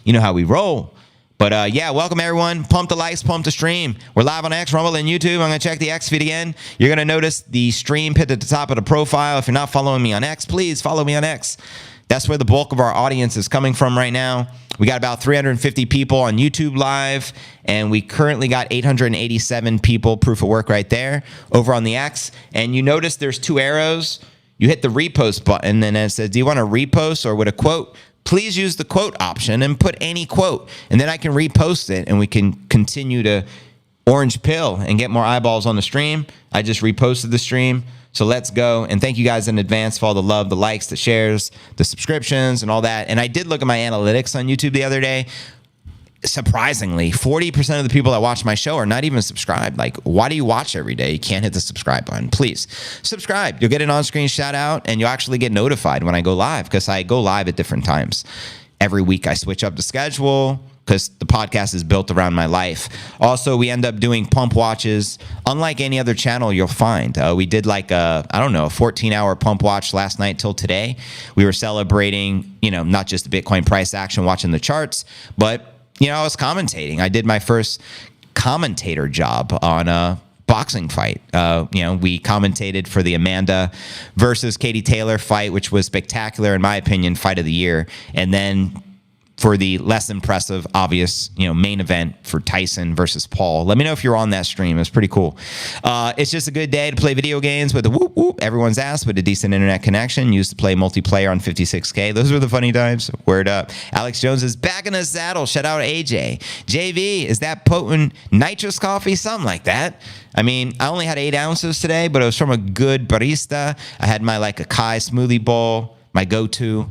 You know how we roll. But yeah, welcome everyone. Pump the likes, pump the stream. We're live on X, Rumble, and YouTube. I'm going to check the X feed again. You're going to notice the stream pinned at the top of the profile. If you're not following me on X, please follow me on X. That's where the bulk of our audience is coming from right now. We got about 350 people on YouTube Live, and we currently got 887 people, proof of work right there, over on the X. And you notice there's two arrows. You hit the repost button, and it says, do you want to repost or with a quote? Please use the quote option and put any quote, and then I can repost it, and we can continue to orange pill and get more eyeballs on the stream. I just reposted the stream. So let's go. And thank you guys in advance for all the love, the likes, the shares, the subscriptions, and all that. And I did look at my analytics on YouTube the other day. Surprisingly, 40% of the people that watch my show are not even subscribed. Like, why do you watch every day? You can't hit the subscribe button. Please subscribe. You'll get an on-screen shout out, and you'll actually get notified when I go live, because I go live at different times. Every week I switch up the schedule, because the podcast is built around my life. Also, we end up doing pump watches. Unlike any other channel you'll find. We did like a 14-hour pump watch last night till today. We were celebrating, not just the Bitcoin price action, watching the charts, but, I was commentating. I did my first commentator job on a boxing fight. We commentated for the Amanda versus Katie Taylor fight, which was spectacular, in my opinion, fight of the year. And then for the less impressive, obvious, main event for Tyson versus Paul. Let me know if you're on that stream. It's pretty cool. It's just a good day to play video games with a whoop whoop everyone's ass with a decent internet connection. Used to play multiplayer on 56K. Those were the funny times. Word up. Alex Jones is back in the saddle. Shout out AJ. JV, is that potent nitrous coffee? Something like that. I mean, I only had 8 ounces today, but it was from a good barista. I had my Acai smoothie bowl, my go-to.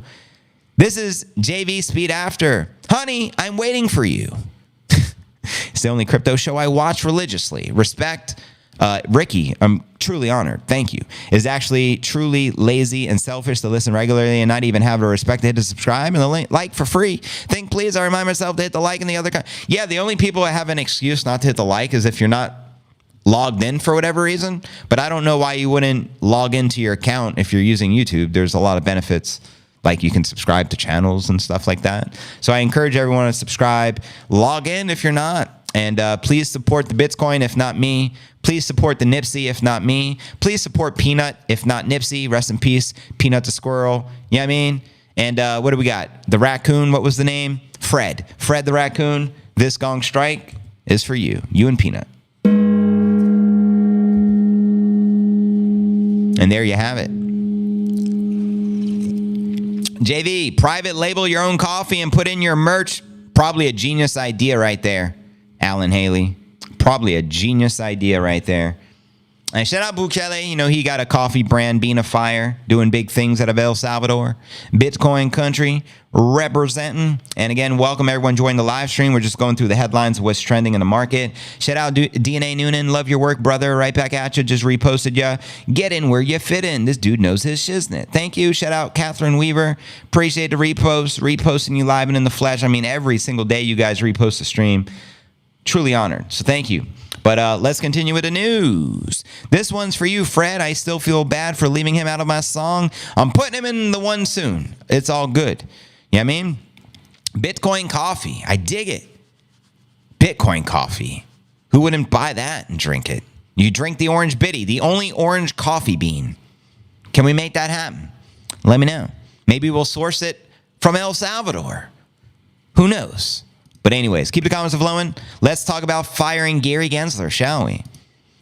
This is JV Speed After. Honey, I'm waiting for you. It's the only crypto show I watch religiously. Respect. Ricky, I'm truly honored. Thank you. Is actually truly lazy and selfish to listen regularly and not even have the respect to hit the subscribe and the like for free. Think, please, I remind myself to hit the like and the other. Yeah, the only people that have an excuse not to hit the like is if you're not logged in for whatever reason. But I don't know why you wouldn't log into your account if you're using YouTube. There's a lot of benefits. Like you can subscribe to channels and stuff like that. So I encourage everyone to subscribe. Log in if you're not. And please support the Bitcoin, if not me. Please support the Nipsey, if not me. Please support Peanut, if not Nipsey. Rest in peace, Peanut the squirrel. You know what I mean? And what do we got? The raccoon, what was the name? Fred. Fred the raccoon. This gong strike is for you. You and Peanut. And there you have it. JV, private label your own coffee and put in your merch. Probably a genius idea right there. Alan Haley. Probably a genius idea right there. And shout out Bukele. He got a coffee brand, Bean of Fire, doing big things out of El Salvador. Bitcoin country, representing. And again, welcome everyone joining the live stream. We're just going through the headlines of what's trending in the market. Shout out DNA Noonan. Love your work, brother. Right back at you. Just reposted ya. Get in where you fit in. This dude knows his shiznit. Thank you. Shout out Catherine Weaver. Appreciate the repost. Reposting you live and in the flesh. I mean, every single day you guys repost the stream. Truly honored. So thank you. But let's continue with the news. This one's for you, Fred. I still feel bad for leaving him out of my song. I'm putting him in the one soon. It's all good. You know what I mean? Bitcoin coffee. I dig it. Bitcoin coffee. Who wouldn't buy that and drink it? You drink the orange bitty, the only orange coffee bean. Can we make that happen? Let me know. Maybe we'll source it from El Salvador. Who knows? But anyways, keep the comments flowing. Let's talk about firing Gary Gensler, shall we?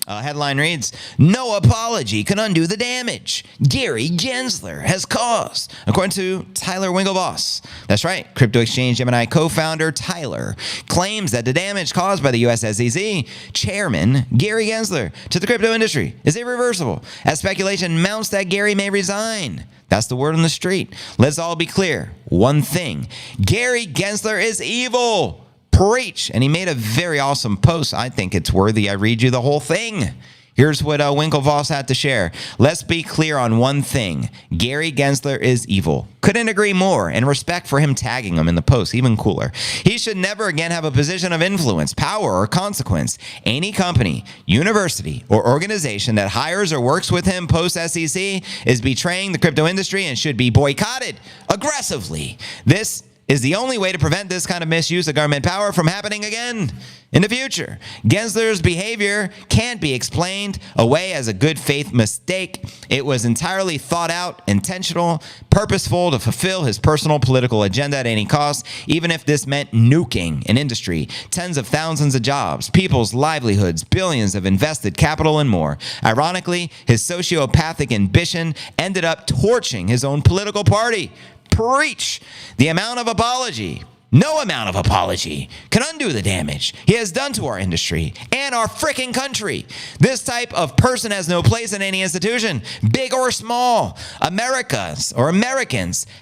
Headline reads, no apology can undo the damage Gary Gensler has caused, according to Tyler Winklevoss. That's right. Crypto exchange Gemini co-founder Tyler claims that the damage caused by the U.S. SEC chairman Gary Gensler to the crypto industry is irreversible, as speculation mounts that Gary may resign. That's the word on the street. Let's all be clear. One thing. Gary Gensler is evil. Preach. And he made a very awesome post. I think it's worthy I read you the whole thing. Here's what Winklevoss had to share. Let's be clear on one thing. Gary Gensler is evil. Couldn't agree more, and respect for him tagging him in the post, even cooler. He should never again have a position of influence, power, or consequence. Any company, university, or organization that hires or works with him post-SEC is betraying the crypto industry and should be boycotted aggressively. This is the only way to prevent this kind of misuse of government power from happening again in the future. Gensler's behavior can't be explained away as a good faith mistake. It was entirely thought out, intentional, purposeful to fulfill his personal political agenda at any cost, even if this meant nuking an industry, tens of thousands of jobs, people's livelihoods, billions of invested capital, and more. Ironically, his sociopathic ambition ended up torching his own political party. Preach. The amount of apology, no amount of apology, can undo the damage he has done to our industry and our frickin' country. This type of person has no place in any institution, big or small. Americans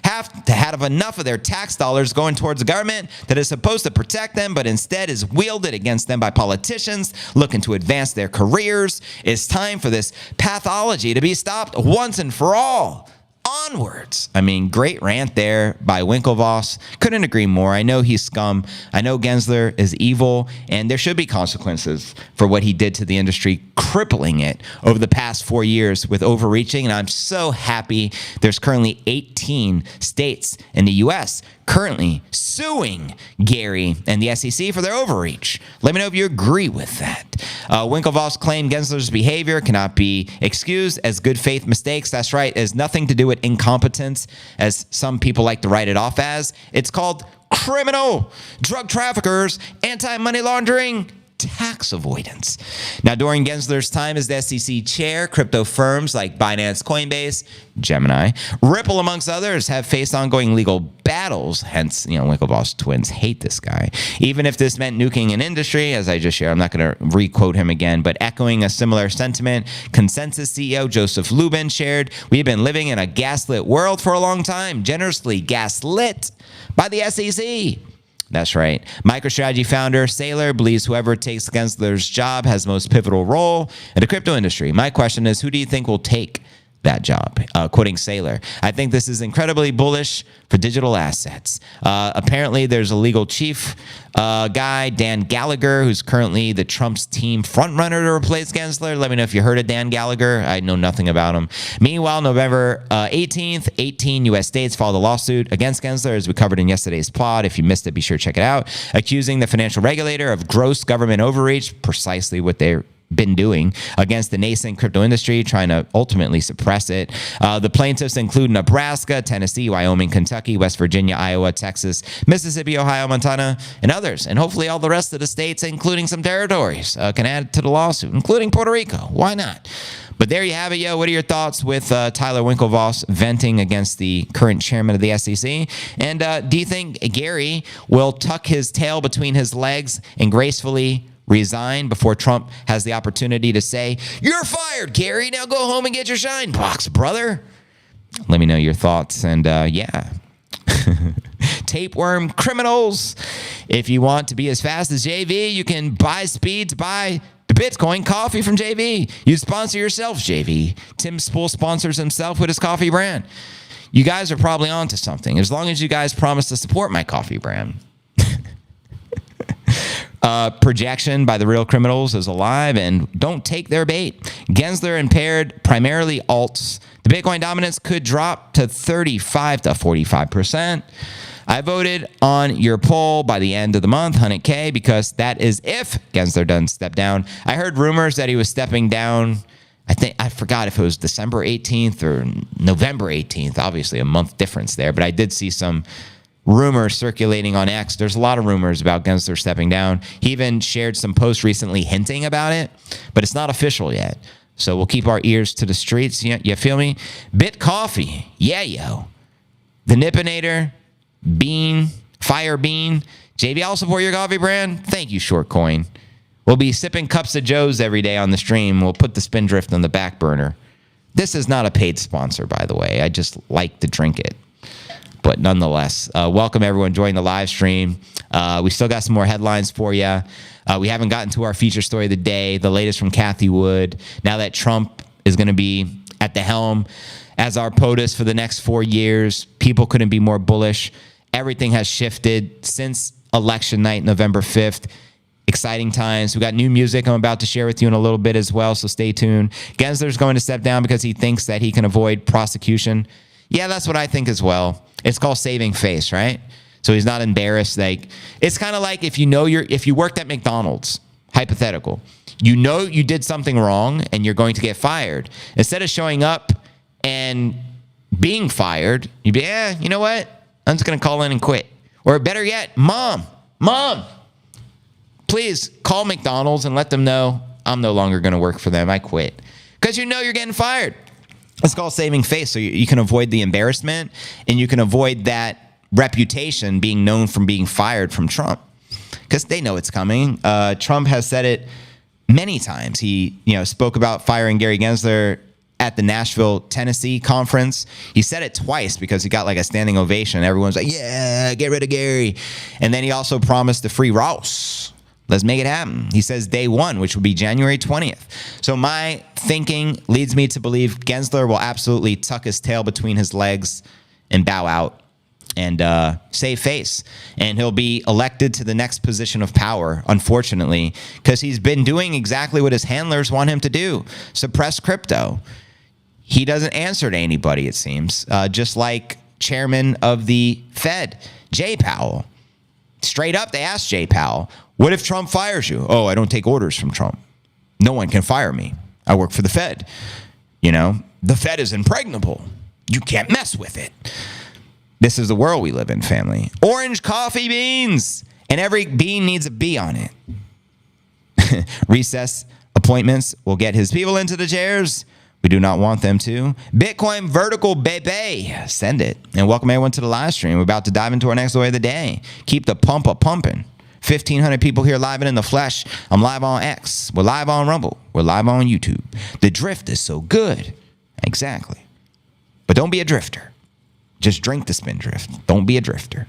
have to have enough of their tax dollars going towards a government that is supposed to protect them, but instead is wielded against them by politicians looking to advance their careers. It's time for this pathology to be stopped once and for all. Onwards. I mean, great rant there by Winklevoss. Couldn't agree more. I know he's scum. I know Gensler is evil, and there should be consequences for what he did to the industry, crippling it over the past 4 years with overreaching. And I'm so happy there's currently 18 states in the U.S. currently suing Gary and the SEC for their overreach. Let me know if you agree with that. Winklevoss claimed Gensler's behavior cannot be excused as good faith mistakes. That's right. It has nothing to do with incompetence, as some people like to write it off as. It's called criminal, drug traffickers, anti-money laundering, tax avoidance. Now, during Gensler's time as the SEC chair, crypto firms like Binance, Coinbase, Gemini, Ripple, amongst others, have faced ongoing legal battles. Hence, Winklevoss twins hate this guy. Even if this meant nuking an industry, as I just shared, I'm not going to re-quote him again, but echoing a similar sentiment, Consensus CEO Joseph Lubin shared, "We've been living in a gaslit world for a long time, generously gaslit by the SEC." That's right. MicroStrategy founder Saylor believes whoever takes Gensler's job has most pivotal role in the crypto industry. My question is, who do you think will take that job? Quoting Saylor, "I think this is incredibly bullish for digital assets." Apparently, there's a legal chief guy, Dan Gallagher, who's currently the Trump's team frontrunner to replace Gensler. Let me know if you heard of Dan Gallagher. I know nothing about him. Meanwhile, November 18th, 18 U.S. states filed a lawsuit against Gensler, as we covered in yesterday's pod. If you missed it, be sure to check it out, accusing the financial regulator of gross government overreach, precisely what they're been doing against the nascent crypto industry, trying to ultimately suppress it. The plaintiffs include Nebraska, Tennessee, Wyoming, Kentucky, West Virginia, Iowa, Texas, Mississippi, Ohio, Montana, and others. And hopefully all the rest of the states, including some territories, can add to the lawsuit, including Puerto Rico. Why not? But there you have it, yo. What are your thoughts with Tyler Winklevoss venting against the current chairman of the SEC? And do you think Gary will tuck his tail between his legs and gracefully resign before Trump has the opportunity to say, "You're fired, Gary. Now go home and get your shine box, brother"? Let me know your thoughts. And yeah. Tapeworm criminals. If you want to be as fast as JV, you can buy speed to buy the Bitcoin coffee from JV. You sponsor yourself, JV. Tim Spool sponsors himself with his coffee brand. You guys are probably onto something, as long as you guys promise to support my coffee brand. Projection by the real criminals is alive, and don't take their bait. Gensler impaired primarily alts. The Bitcoin dominance could drop to 35 to 45%. I voted on your poll by the end of the month, 100K, because that is if Gensler doesn't step down. I heard rumors that he was stepping down. I forgot if it was December 18th or November 18th. Obviously a month difference there, but I did see some rumors circulating on X. There's a lot of rumors about Gensler stepping down. He even shared some posts recently hinting about it, but it's not official yet. So we'll keep our ears to the streets. You feel me? Bit Coffee. Yeah, yo. The Nippinator. Bean. Fire Bean. JV, I'll support your coffee brand. Thank you, Shortcoin. We'll be sipping cups of Joe's every day on the stream. We'll put the Spindrift on the back burner. This is not a paid sponsor, by the way. I just like to drink it. But nonetheless, welcome everyone joining the live stream. We still got some more headlines for you. We haven't gotten to our feature story of the day, the latest from Cathie Wood. Now that Trump is going to be at the helm as our POTUS for the next 4 years, people couldn't be more bullish. Everything has shifted since election night, November 5th. Exciting times. We got new music I'm about to share with you in a little bit as well, so stay tuned. Gensler's going to step down because he thinks that he can avoid prosecution. Yeah, that's what I think as well. It's called saving face, right? So he's not embarrassed. Like, it's kind of like if you worked at McDonald's, hypothetical, you know you did something wrong and you're going to get fired. Instead of showing up and being fired, you'd be, you know what? I'm just going to call in and quit. Or better yet, mom, please call McDonald's and let them know I'm no longer going to work for them. I quit. Because you know you're getting fired. It's called saving face, so you can avoid the embarrassment and you can avoid that reputation being known from being fired from Trump, because they know it's coming. Trump has said it many times. He spoke about firing Gary Gensler at the Nashville, Tennessee conference. He said it twice because he got like a standing ovation. Everyone's like, yeah, get rid of Gary. And then he also promised to free Rouse. Let's make it happen. He says day one, which will be January 20th. So my thinking leads me to believe Gensler will absolutely tuck his tail between his legs and bow out and save face. And he'll be elected to the next position of power, unfortunately, because he's been doing exactly what his handlers want him to do, suppress crypto. He doesn't answer to anybody, it seems, just like chairman of the Fed, Jay Powell. Straight up, they asked Jay Powell, what if Trump fires you? Oh, I don't take orders from Trump. No one can fire me. I work for the Fed. The Fed is impregnable. You can't mess with it. This is the world we live in, family. Orange coffee beans. And every bean needs a B on it. Recess appointments will get his people into the chairs. We do not want them to. Bitcoin vertical, baby. Send it. And welcome everyone to the live stream. We're about to dive into our next story of the day. Keep the pump a pumping. 1,500 people here live and in the flesh. I'm live on X. We're live on Rumble. We're live on YouTube. The drift is so good. Exactly. But don't be a drifter. Just drink the spin drift. Don't be a drifter.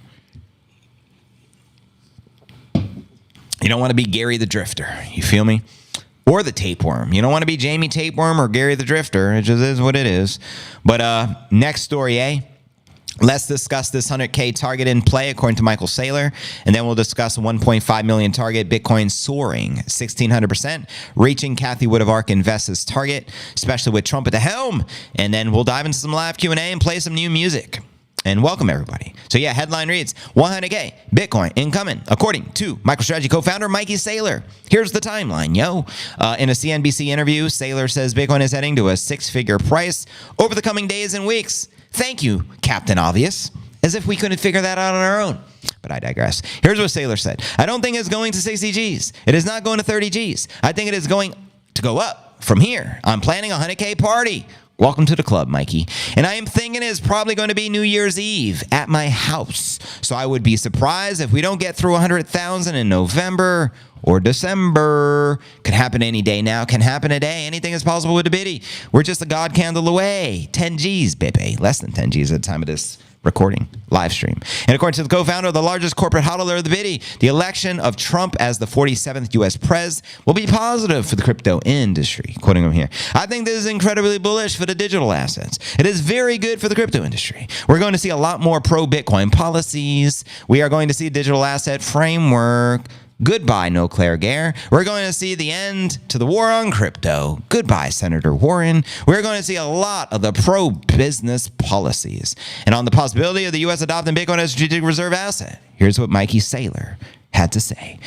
You don't want to be Gary the Drifter. You feel me? Or the tapeworm. You don't want to be Jamie Tapeworm or Gary the Drifter. It just is what it is. But next story, let's discuss this 100K target in play, according to Michael Saylor. And then we'll discuss a 1.5 million target, Bitcoin soaring 1,600%, reaching Cathie Wood of ARK Invest's target, especially with Trump at the helm. And then we'll dive into some live Q&A and play some new music. And welcome, everybody. So, yeah, headline reads, 100K Bitcoin incoming, according to MicroStrategy co-founder Mikey Saylor. Here's the timeline, yo. In a CNBC interview, Saylor says Bitcoin is heading to a six-figure price over the coming days and weeks. Thank you, Captain Obvious. As if we couldn't figure that out on our own. But I digress. Here's what Saylor said. I don't think it's going to 60 Gs. It is not going to 30 Gs. I think it is going to go up from here. I'm planning a 100K party. Welcome to the club, Mikey. And I am thinking it's probably going to be New Year's Eve at my house. So I would be surprised if we don't get through 100,000 in November or December. Could happen any day now. Can happen today. Anything is possible with the biddy. We're just a God candle away. 10 Gs, baby. Less than 10 Gs at the time of this recording, live stream. And according to the co-founder of the largest corporate hodler of the biddy, the election of Trump as the 47th U.S. pres will be positive for the crypto industry. Quoting him here. I think this is incredibly bullish for the digital assets. It is very good for the crypto industry. We're going to see a lot more pro-Bitcoin policies. We are going to see digital asset framework. Goodbye, no Claire Gare. We're going to see the end to the war on crypto. Goodbye, Senator Warren. We're going to see a lot of the pro-business policies. And on the possibility of the U.S. adopting Bitcoin as a strategic reserve asset, here's what Mikey Saylor had to say.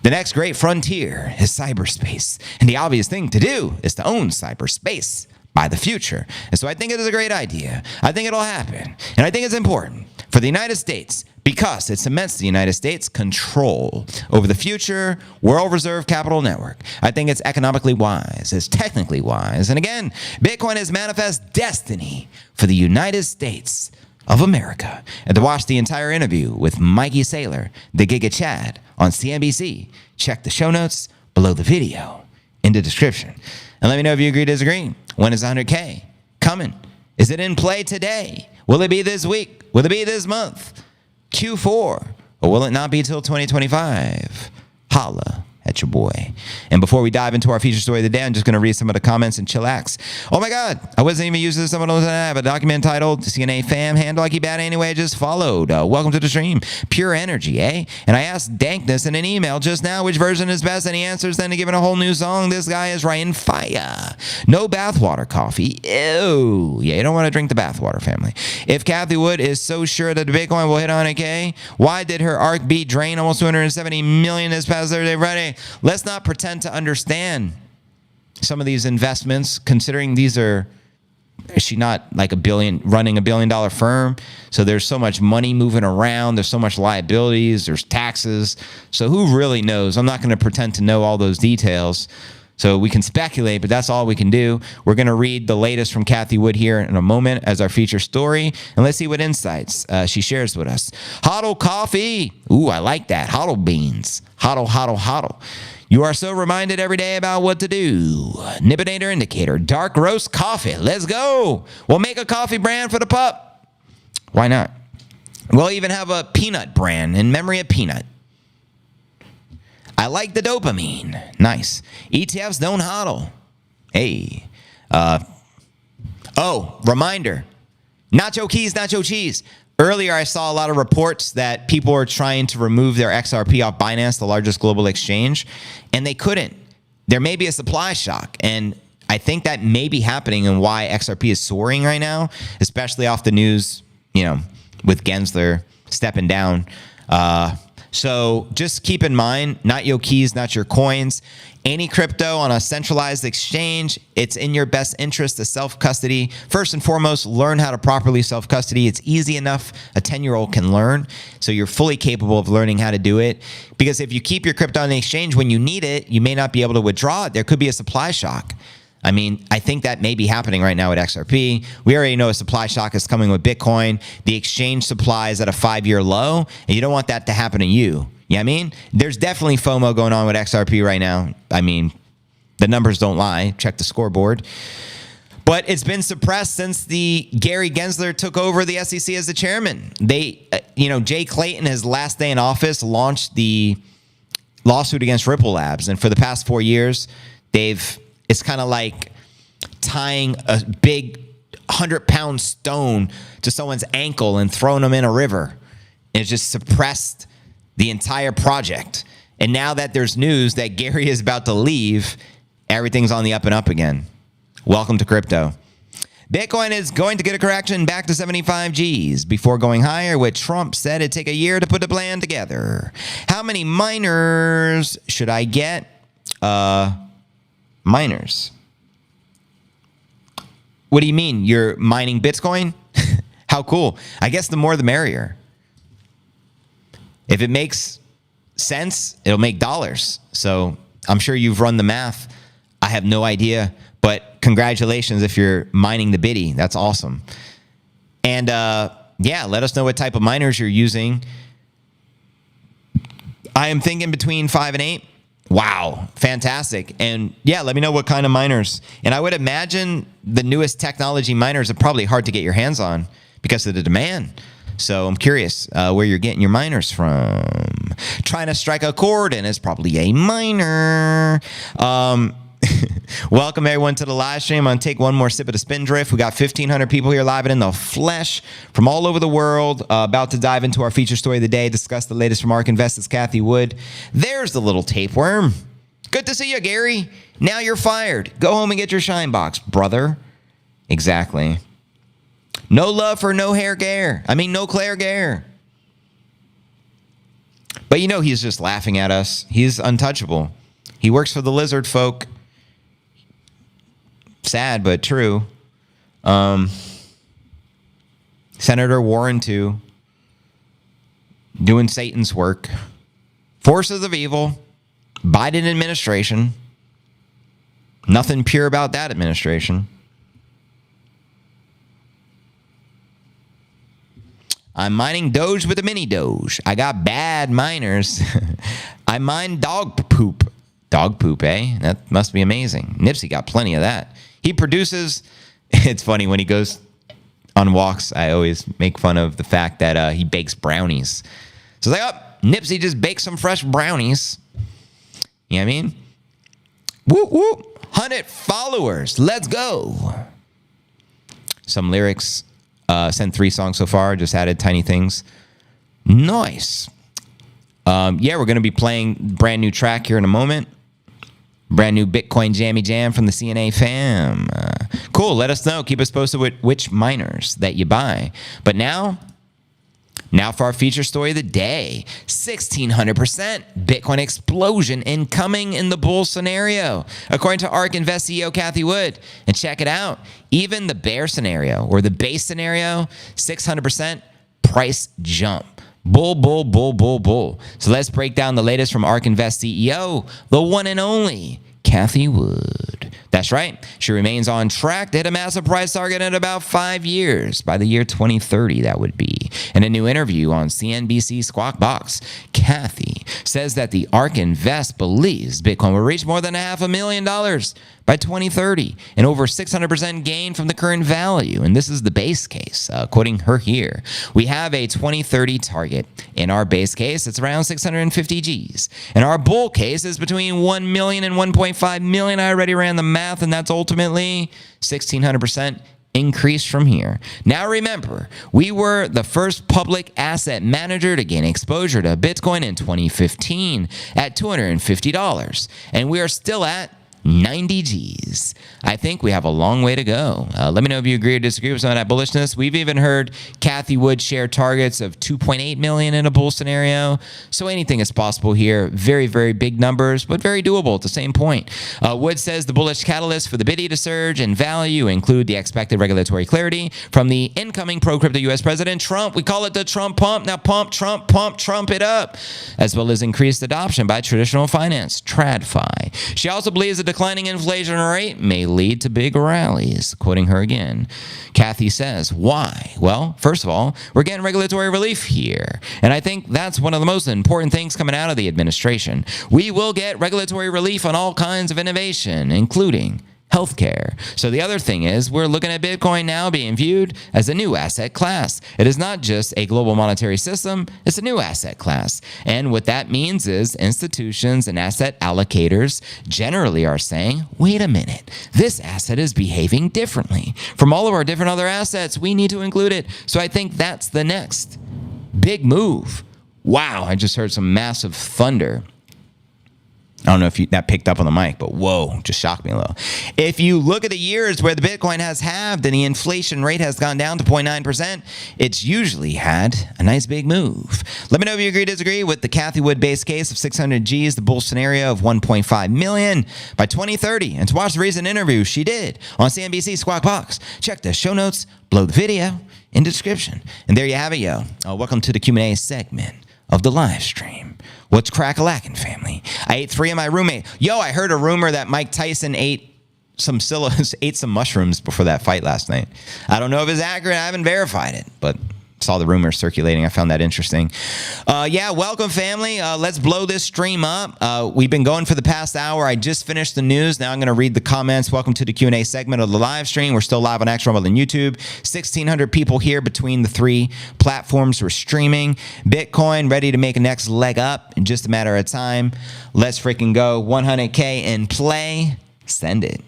The next great frontier is cyberspace. And the obvious thing to do is to own cyberspace by the future. And so I think it is a great idea. I think it'll happen. And I think it's important for the United States because it cements the United States' control over the future world reserve capital network. I think it's economically wise. It's technically wise. And again, Bitcoin is manifest destiny for the United States of America. And to watch the entire interview with Mikey Saylor, the Giga Chad on CNBC, check the show notes below the video in the description. And let me know if you agree or disagree. When is 100K coming? Is it in play today? Will it be this week? Will it be this month? Q4? Or will it not be till 2025? Holla at your boy. And before we dive into our feature story of the day, I'm just going to read some of the comments and chillax. Oh my God, I wasn't even using this. Someone else. I have a document titled CNA fam handle I keep at anyway. I just followed. Welcome to the stream. Pure energy, eh? And I asked Dankness in an email just now which version is best, and he answers then to give it a whole new song. This guy is writing fire. No bathwater coffee. Ew. Yeah, you don't want to drink the bathwater, family. If Cathie Wood is so sure that the Bitcoin will hit 100K, why did her ARK beat drain almost 270 million this past Thursday, Friday? Let's not pretend to understand some of these investments, considering these are, is she not like running $1 billion firm? So there's so much money moving around. There's so much liabilities. There's taxes. So who really knows? I'm not going to pretend to know all those details. So we can speculate, but that's all we can do. We're going to read the latest from Cathie Wood here in a moment as our feature story. And let's see what insights she shares with us. Hodl coffee. Ooh, I like that. Hodl beans. Hodl, hodl, hodl. You are so reminded every day about what to do. Nibinator indicator. Dark roast coffee. Let's go. We'll make a coffee brand for the pup. Why not? We'll even have a peanut brand in memory of Peanut. I like the dopamine. Nice. ETFs don't hodl. Hey. Reminder. Nacho keys, nacho cheese. Earlier, I saw a lot of reports that people are trying to remove their XRP off Binance, the largest global exchange, and they couldn't. There may be a supply shock, and I think that may be happening and why XRP is soaring right now, especially off the news, with Gensler stepping down. So just keep in mind, not your keys, not your coins. Any crypto on a centralized exchange, it's in your best interest to self-custody. First and foremost, learn how to properly self-custody. It's easy enough a 10-year-old can learn. So you're fully capable of learning how to do it. Because if you keep your crypto on the exchange when you need it, you may not be able to withdraw it. There could be a supply shock. I mean, I think that may be happening right now with XRP. We already know a supply shock is coming with Bitcoin. The exchange supply is at a 5-year low, and you don't want that to happen to you. You know what I mean? There's definitely FOMO going on with XRP right now. I mean, the numbers don't lie. Check the scoreboard. But it's been suppressed since the Gary Gensler took over the SEC as the chairman. They, Jay Clayton, his last day in office, launched the lawsuit against Ripple Labs. And for the past 4 years, it's kind of like tying a big 100-pound stone to someone's ankle and throwing them in a river. It's just suppressed the entire project. And now that there's news that Gary is about to leave, everything's on the up and up again. Welcome to crypto. Bitcoin is going to get a correction back to 75 Gs before going higher, which Trump said it'd take a year to put the plan together. How many miners should I get? Miners. What do you mean? You're mining Bitcoin? How cool. I guess the more the merrier. If it makes sense, it'll make dollars. So I'm sure you've run the math. I have no idea, but congratulations if you're mining the biddy. That's awesome. And let us know what type of miners you're using. I am thinking between 5 and 8. Wow, fantastic. And let me know what kind of miners. And I would imagine the newest technology miners are probably hard to get your hands on because of the demand. So I'm curious where you're getting your miners from. Trying to strike a chord, and it's probably a miner. Welcome everyone to the live stream. I'm going to take one more sip of the Spin Drift. We got 1,500 people here live and in the flesh from all over the world. About to dive into our feature story of the day, discuss the latest from ARK Invest. It's Cathie Wood. There's the little tapeworm. Good to see you, Gary. Now you're fired. Go home and get your shine box, brother. Exactly. No love for no Claire Gare. But he's just laughing at us. He's untouchable. He works for the lizard folk. Sad, but true. Senator Warren, too. Doing Satan's work. Forces of evil. Biden administration. Nothing pure about that administration. I'm mining Doge with a mini Doge. I got bad miners. I mine dog poop. Dog poop, eh? That must be amazing. Nipsey got plenty of that. He produces. It's funny when he goes on walks, I always make fun of the fact that he bakes brownies. So it's like, Nipsey just baked some fresh brownies. You know what I mean? Whoop, whoop. 100 followers. Let's go. Some lyrics. Sent 3 songs so far. Just added tiny things. Nice. We're going to be playing brand new track here in a moment. Brand new Bitcoin Jammy Jam from the CNA fam. Cool. Let us know. Keep us posted with which miners that you buy. But now for our feature story of the day. 1,600% Bitcoin explosion incoming in the bull scenario, according to ARK Invest CEO Cathie Wood. And check it out. Even the bear scenario or the base scenario, 600% price jump. Bull, bull, bull, bull, bull. So let's break down the latest from ARK Invest CEO, the one and only Cathie Wood. That's right. She remains on track to hit a massive price target in about 5 years. By the year 2030, that would be. In a new interview on CNBC Squawk Box, Cathie says that the ARK Invest believes Bitcoin will reach more than $500,000 by 2030 and over 600% gain from the current value. And this is the base case, quoting her here. We have a 2030 target. In our base case, it's around 650 Gs. And our bull case is between 1 million and 1.5 million. I already ran the math, and that's ultimately 1,600% increase from here. Now remember, we were the first public asset manager to gain exposure to Bitcoin in 2015 at $250. And we are still at 90 G's. I think we have a long way to go. Let me know if you agree or disagree with some of that bullishness. We've even heard Cathie Wood share targets of 2.8 million in a bull scenario. So anything is possible here. Very, very big numbers, but very doable at the same point. Wood says the bullish catalyst for the Bitty to surge in value include the expected regulatory clarity from the incoming pro-crypto U.S. President Trump. We call it the Trump pump. Now pump it up, as well as increased adoption by traditional finance, TradFi. She also believes the declining inflation rate may lead to big rallies. Quoting her again, Cathie says, why? Well, first of all, we're getting regulatory relief here. And I think that's one of the most important things coming out of the administration. We will get regulatory relief on all kinds of innovation, including healthcare. So the other thing is we're looking at Bitcoin now being viewed as a new asset class. It is not just a global monetary system, it's a new asset class. And what that means is institutions and asset allocators generally are saying, wait a minute, this asset is behaving differently from all of our different other assets. We need to include it. So I think that's the next big move. Wow, I just heard some massive thunder. I don't know if that picked up on the mic, but whoa, just shocked me a little. If you look at the years where the Bitcoin has halved and the inflation rate has gone down to 0.9%, it's usually had a nice big move. Let me know if you agree or disagree with the Cathie Wood base case of 600 G's, the bull scenario of 1.5 million by 2030. And to watch the recent interview she did on CNBC Squawk Box, check the show notes below the video in the description. And there you have it, yo. Welcome to the Q&A segment of the live stream. What's crack-a-lackin', family? I ate 3 of my roommate. Yo, I heard a rumor that Mike Tyson ate some mushrooms before that fight last night. I don't know if it's accurate. I haven't verified it, but saw the rumors circulating. I found that interesting. Yeah, welcome, family. Let's blow this stream up. We've been going for the past hour. I just finished the news. Now I'm going to read the comments. Welcome to the Q&A segment of the live stream. We're still live on X Rumble and YouTube. 1,600 people here between the 3 platforms we're streaming. Bitcoin ready to make a next leg up in just a matter of time. Let's freaking go. 100K in play. Send it.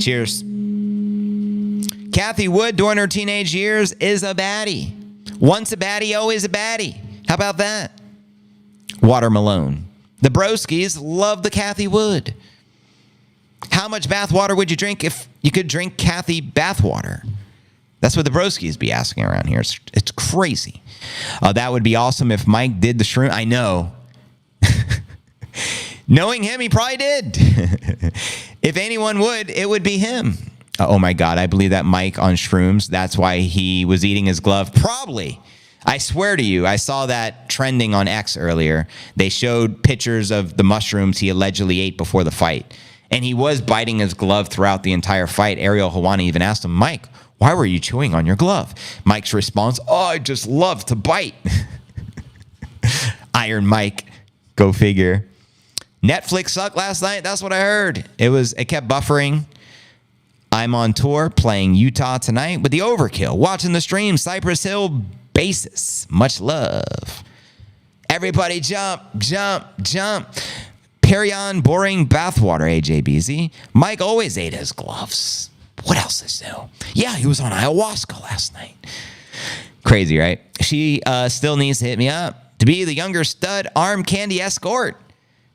Cheers. Cathie Wood, during her teenage years, is a baddie. Once a baddie, always a baddie. How about that? Water Malone. The broskies love the Cathie Wood. How much bath water would you drink if you could drink Cathie bath water? That's what the broskies be asking around here. It's crazy. That would be awesome if Mike did the shroom. I know. Knowing him, he probably did. If anyone would, it would be him. Oh my God, I believe that Mike on shrooms, that's why he was eating his glove. Probably. I swear to you, I saw that trending on X earlier. They showed pictures of the mushrooms he allegedly ate before the fight. And he was biting his glove throughout the entire fight. Ariel Helwani even asked him, Mike, why were you chewing on your glove? Mike's response, oh, I just love to bite. Iron Mike, go figure. Netflix sucked last night. That's what I heard. It kept buffering. I'm on tour playing Utah tonight with the Overkill. Watching the stream, Cypress Hill basis. Much love. Everybody jump, jump, jump. Perion boring bathwater, AJBZ. Mike always ate his gloves. What else is new? Yeah, he was on ayahuasca last night. Crazy, right? She still needs to hit me up to be the younger stud arm candy escort.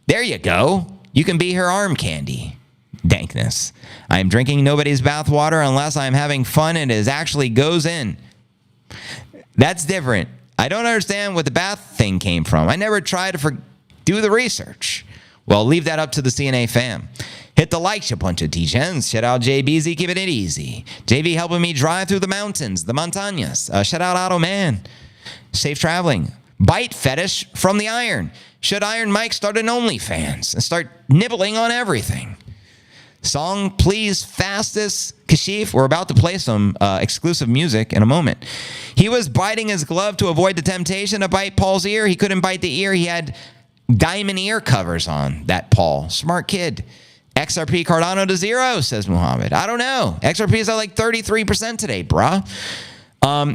There you go. You can be her arm candy. Dankness. I am drinking nobody's bathwater unless I'm having fun and it actually goes in. That's different. I don't understand what the bath thing came from. I never tried to do the research. Well, leave that up to the CNA fam. Hit the like, you bunch of T-gens. Shout out JBZ, keeping it easy. JV helping me drive through the mountains, the montañas. Shout out Otto Man. Safe traveling. Bite fetish from the iron. Should Iron Mike start an OnlyFans and start nibbling on everything? Song, please, fastest. Kashif, we're about to play some exclusive music in a moment. He was biting his glove to avoid the temptation to bite Paul's ear. He couldn't bite the ear. He had diamond ear covers on, that Paul. Smart kid. XRP Cardano to 0, says Muhammad. I don't know. XRP is at like 33% today, bruh.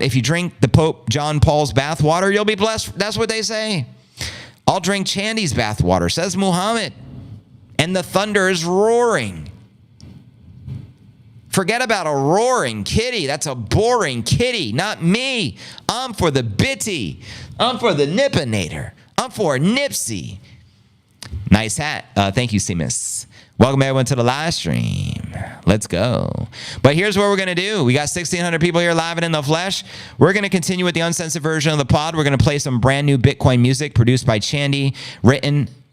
If you drink the Pope John Paul's bathwater, you'll be blessed. That's what they say. I'll drink Chandy's bathwater, says Muhammad. And the thunder is roaring. Forget about a roaring kitty. That's a boring kitty, not me. I'm for the bitty. I'm for the nippinator. I'm for Nipsey. Nice hat. Thank you, Seamus. Welcome everyone to the live stream. Let's go. But here's what we're going to do. We got 1,600 people here live and in the flesh. We're going to continue with the uncensored version of the pod. We're going to play some brand new Bitcoin music produced by Chandy,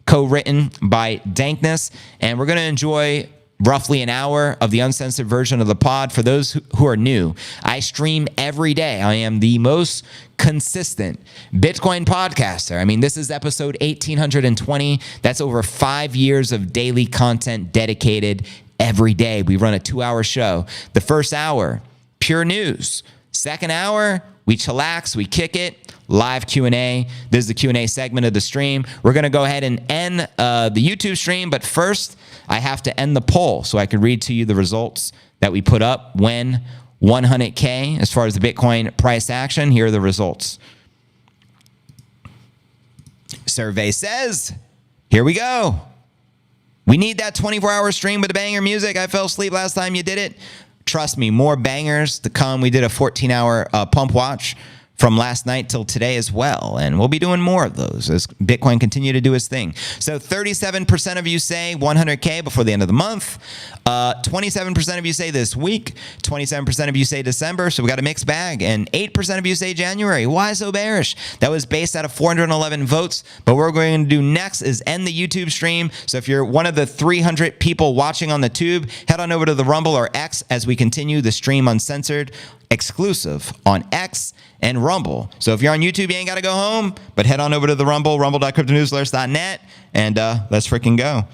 co-written by Dankness. And we're going to enjoy roughly an hour of the uncensored version of the pod. For those who are new, I stream every day. I am the most consistent Bitcoin podcaster. I mean, this is episode 1820. That's over 5 years of daily content dedicated every day. We run a 2-hour show. The first hour, pure news. Second hour, we chillax, we kick it. Live Q&A. This is the Q&A segment of the stream. We're going to go ahead and end the YouTube stream, but first I have to end the poll so I can read to you the results that we put up when 100K as far as the Bitcoin price action. Here are the results. Survey says, here we go. We need that 24-hour stream with the banger music. I fell asleep last time you did it. Trust me, more bangers to come. We did a 14-hour pump watch from last night till today as well. And we'll be doing more of those as Bitcoin continue to do its thing. So 37% of you say 100K before the end of the month. 27% of you say this week. 27% of you say December. So we got a mixed bag. And 8% of you say January. Why so bearish? That was based out of 411 votes. But what we're going to do next is end the YouTube stream. So if you're one of the 300 people watching on the tube, head on over to the Rumble or X as we continue the stream uncensored, exclusive on X and Rumble. So if you're on YouTube, you ain't got to go home, but head on over to the Rumble, rumble.cryptonewsalerts.net, and let's freaking go.